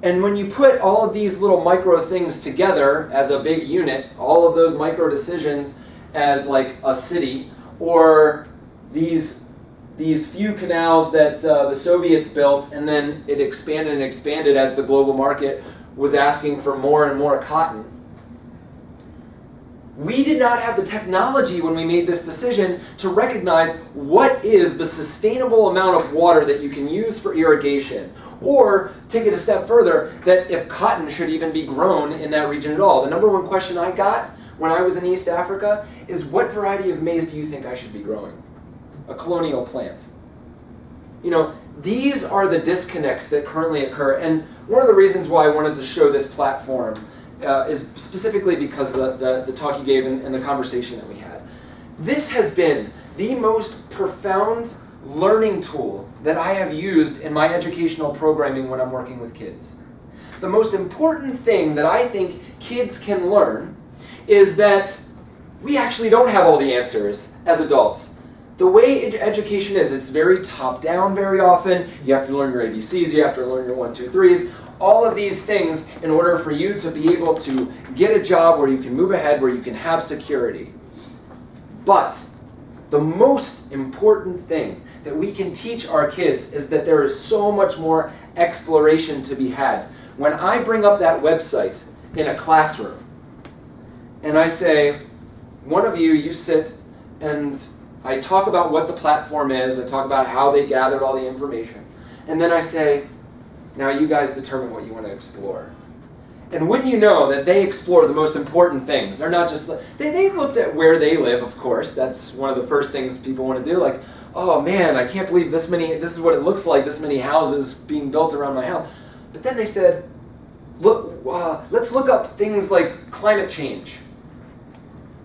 And when you put all of these little micro things together as a big unit, all of those micro decisions as like a city, or these few canals that the Soviets built, and then it expanded and expanded as the global market was asking for more and more cotton. We did not have the technology when we made this decision to recognize what is the sustainable amount of water that you can use for irrigation, or take it a step further, that if cotton should even be grown in that region at all. The number one question I got when I was in East Africa is, what variety of maize do you think I should be growing? A colonial plant. You know, these are the disconnects that currently occur, and one of the reasons why I wanted to show this platform is specifically because of the talk you gave and the conversation that we had. This has been the most profound learning tool that I have used in my educational programming when I'm working with kids. The most important thing that I think kids can learn is that we actually don't have all the answers as adults. The way education is, it's very top-down very often. You have to learn your ABCs, you have to learn your 1, 2, 3s, all of these things in order for you to be able to get a job where you can move ahead, where you can have security. But the most important thing that we can teach our kids is that there is so much more exploration to be had. When I bring up that website in a classroom, and I say, one of you sit and I talk about what the platform is, I talk about how they gathered all the information, and then I say, now you guys determine what you want to explore. And wouldn't you know that they explore the most important things. They're not just, they looked at where they live, of course. That's one of the first things people want to do. Like, oh man, I can't believe this is what it looks like, this many houses being built around my house. But then they said, look, let's look up things like climate change.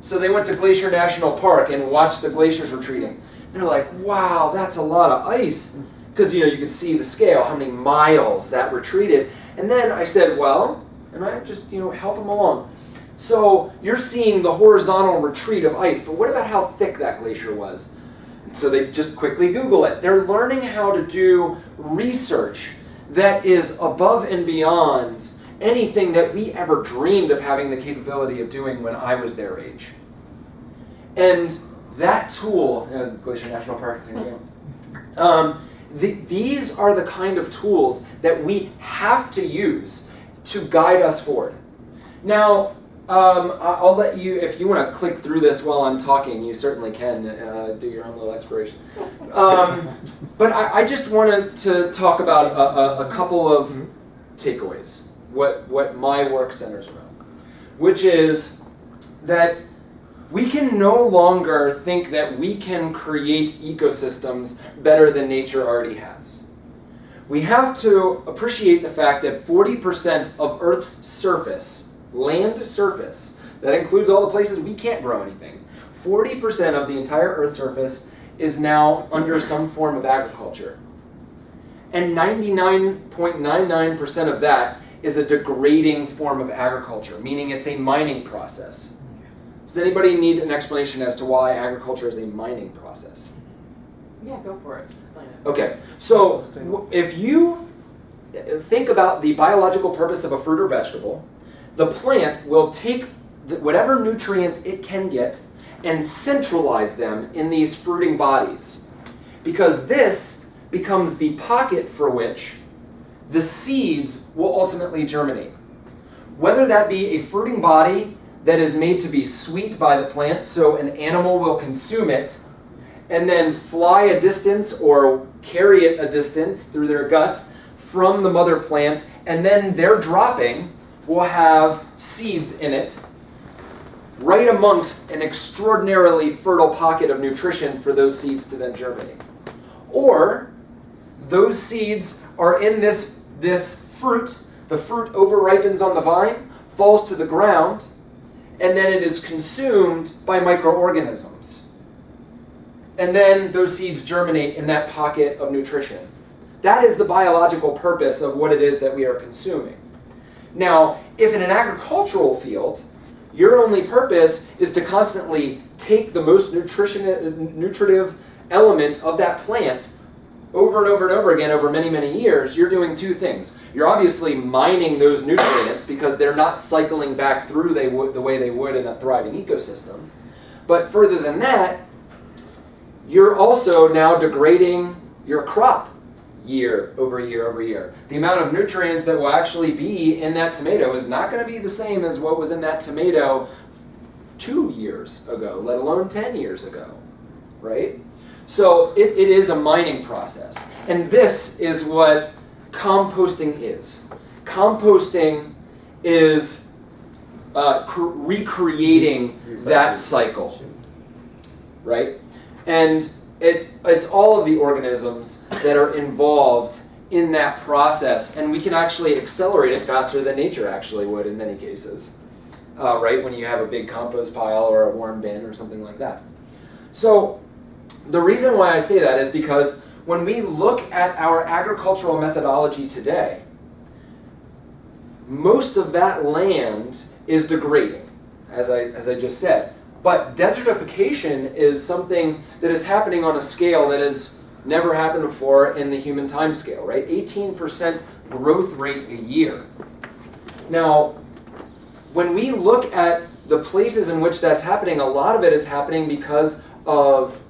So they went to Glacier National Park and watched the glaciers retreating. They're like, wow, that's a lot of ice. Because you could see the scale, how many miles that retreated. And then I said, well, and I just help them along. So you're seeing the horizontal retreat of ice, but what about how thick that glacier was? So they just quickly Google it. They're learning how to do research that is above and beyond anything that we ever dreamed of having the capability of doing when I was their age. And that tool, Glacier National Park, there you go. These are the kind of tools that we have to use to guide us forward. Now, I'll let you, if you want to click through this while I'm talking, you certainly can do your own little exploration. But I just wanted to talk about a couple of takeaways, what my work centers around, which is that we can no longer think that we can create ecosystems better than nature already has. We have to appreciate the fact that 40% of Earth's surface, land surface, that includes all the places we can't grow anything, 40% of the entire Earth's surface is now under some form of agriculture. And 99.99% of that is a degrading form of agriculture, meaning it's a mining process. Does anybody need an explanation as to why agriculture is a mining process? Yeah, go for it. Explain it. Okay, so if you think about the biological purpose of a fruit or vegetable, the plant will take whatever nutrients it can get and centralize them in these fruiting bodies, because this becomes the pocket for which the seeds will ultimately germinate. Whether that be a fruiting body that is made to be sweet by the plant, so an animal will consume it and then fly a distance or carry it a distance through their gut from the mother plant, and then their dropping will have seeds in it right amongst an extraordinarily fertile pocket of nutrition for those seeds to then germinate. Or those seeds are in this fruit, the fruit over-ripens on the vine, falls to the ground, and then it is consumed by microorganisms. And then those seeds germinate in that pocket of nutrition. That is the biological purpose of what it is that we are consuming. Now, if in an agricultural field, your only purpose is to constantly take the most nutritive element of that plant over and over and over again over many, many years, you're doing two things. You're obviously mining those nutrients because they're not cycling back through the way they would in a thriving ecosystem. But further than that, you're also now degrading your crop year over year over year. The amount of nutrients that will actually be in that tomato is not going to be the same as what was in that tomato 2 years ago, let alone 10 years ago, right? So it is a mining process. And this is what composting is. Composting is recreating that cycle, right? And it's all of the organisms that are involved in that process, and we can actually accelerate it faster than nature actually would in many cases, right? When you have a big compost pile or a worm bin or something like that. So the reason why I say that is because when we look at our agricultural methodology today, most of that land is degrading, as I just said. But desertification is something that is happening on a scale that has never happened before in the human time scale, right? 18% growth rate a year. Now, when we look at the places in which that's happening, a lot of it is happening because of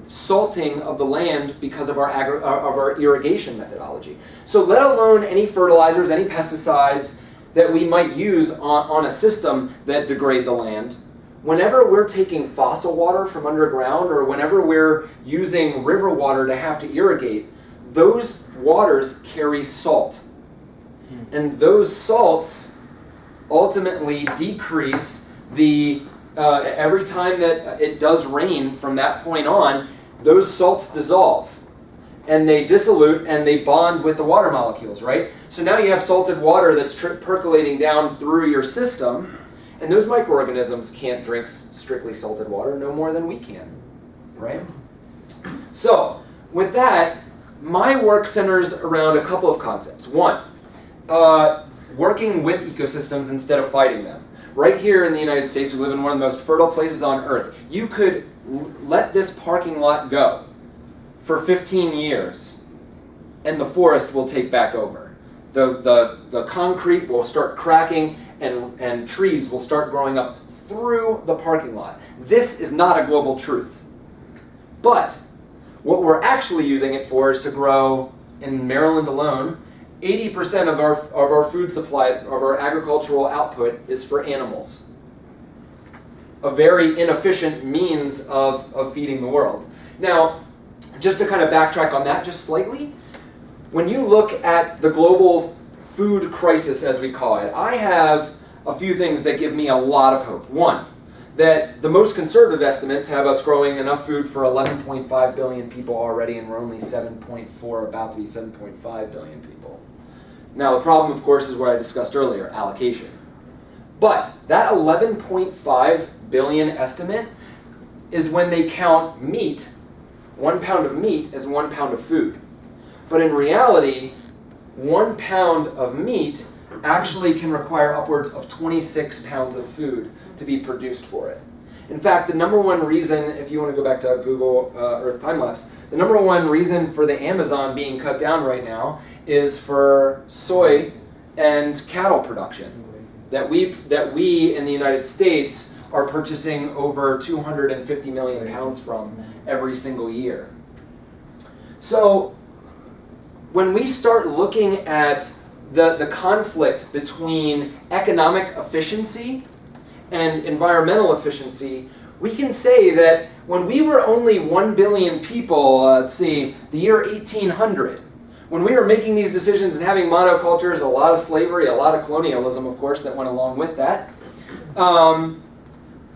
salting of the land because of our irrigation methodology. So let alone any fertilizers, any pesticides that we might use on a system that degrade the land. Whenever we're taking fossil water from underground or whenever we're using river water to have to irrigate, those waters carry salt. And those salts ultimately decrease the, every time that it does rain from that point on, those salts dissolve. And they dissolute and they bond with the water molecules, right? So now you have salted water that's percolating down through your system. And those microorganisms can't drink strictly salted water no more than we can, right? So, with that, my work centers around a couple of concepts. One, working with ecosystems instead of fighting them. Right here in the United States, we live in one of the most fertile places on earth. You could let this parking lot go for 15 years, and the forest will take back over. The concrete will start cracking, and trees will start growing up through the parking lot. This is not a global truth. But what we're actually using it for is to grow, in Maryland alone, 80% of our food supply, of our agricultural output, is for animals. A very inefficient means of feeding the world. Now, just to kind of backtrack on that just slightly, when you look at the global food crisis, as we call it, I have a few things that give me a lot of hope. One, that the most conservative estimates have us growing enough food for 11.5 billion people already, and we're only 7.4, about to be 7.5 billion people. Now, the problem, of course, is what I discussed earlier, allocation. But that 11.5 billion estimate is when they count meat. 1 pound of meat is 1 pound of food. But in reality, 1 pound of meat actually can require upwards of 26 pounds of food to be produced for it. In fact, the number one reason, if you want to go back to Google Earth time-lapse, the number one reason for the Amazon being cut down right now is for soy and cattle production. That we in the United States are purchasing over 250 million pounds from every single year. So when we start looking at the conflict between economic efficiency and environmental efficiency, we can say that when we were only 1 billion people, let's see, the year 1800, when we were making these decisions and having monocultures, a lot of slavery, a lot of colonialism, of course, that went along with that,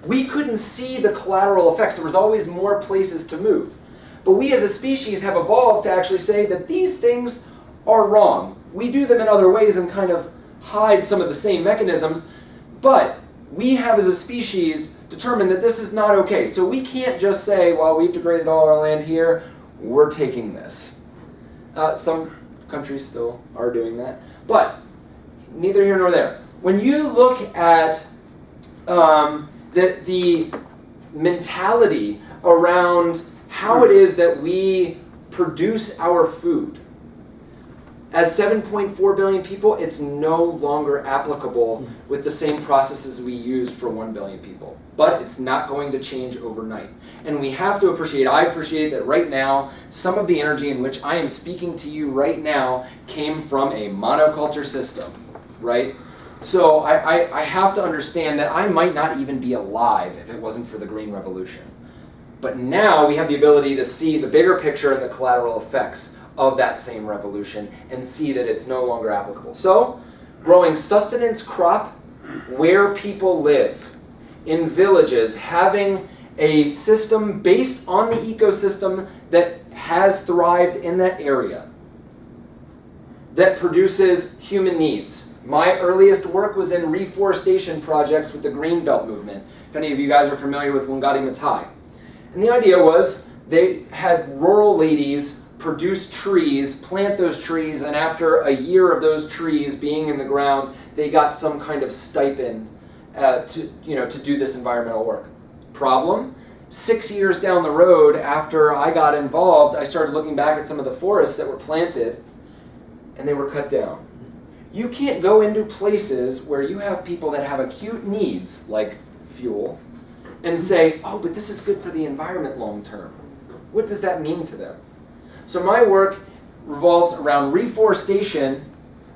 we couldn't see the collateral effects. There was always more places to move. But we as a species have evolved to actually say that these things are wrong. We do them in other ways and kind of hide some of the same mechanisms, but we have as a species determined that this is not okay. So we can't just say, well, we've degraded all our land here, we're taking this. Some countries still are doing that, but neither here nor there. When you look at the mentality around how it is that we produce our food, as 7.4 billion people, it's no longer applicable with the same processes we used for 1 billion people. But it's not going to change overnight. And we have to appreciate, I appreciate that right now, some of the energy in which I am speaking to you right now came from a monoculture system, right? So I have to understand that I might not even be alive if it wasn't for the Green Revolution. But now we have the ability to see the bigger picture and the collateral effects of that same revolution and see that it's no longer applicable. So, growing sustenance crop where people live, in villages, having a system based on the ecosystem that has thrived in that area, that produces human needs. My earliest work was in reforestation projects with the Green Belt movement, if any of you guys are familiar with Wangari Maathai. And the idea was they had rural ladies produce trees, plant those trees, and after a year of those trees being in the ground, they got some kind of stipend to do this environmental work. Problem? 6 years down the road after I got involved, I started looking back at some of the forests that were planted, and they were cut down. You can't go into places where you have people that have acute needs, like fuel, and say, oh, but this is good for the environment long term. What does that mean to them? So my work revolves around reforestation,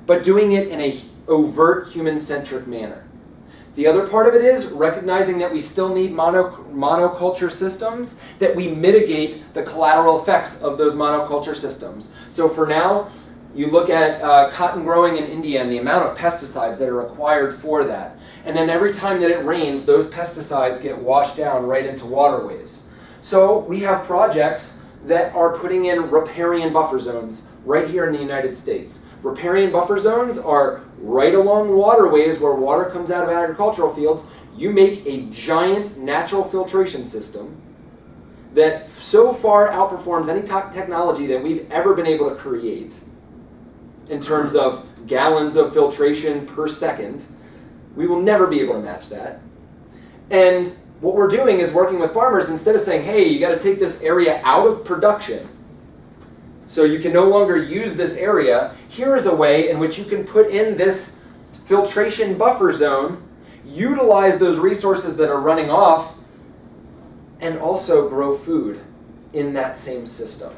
but doing it in an overt human-centric manner. The other part of it is recognizing that we still need monoculture systems, that we mitigate the collateral effects of those monoculture systems. So for now, you look at cotton growing in India and the amount of pesticides that are required for that. And then every time that it rains, those pesticides get washed down right into waterways. So we have projects that are putting in riparian buffer zones right here in the United States. Riparian buffer zones are right along waterways where water comes out of agricultural fields. You make a giant natural filtration system that so far outperforms any technology that we've ever been able to create in terms of gallons of filtration per second. We will never be able to match that. And what we're doing is working with farmers, instead of saying, hey, you got to take this area out of production so you can no longer use this area, here is a way in which you can put in this filtration buffer zone, utilize those resources that are running off, and also grow food in that same system.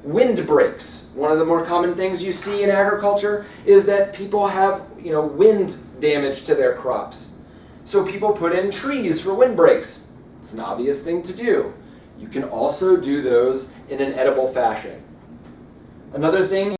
Windbreaks. One of the more common things you see in agriculture is that people have, wind damage to their crops. So people put in trees for windbreaks. It's an obvious thing to do. You can also do those in an edible fashion. Another thing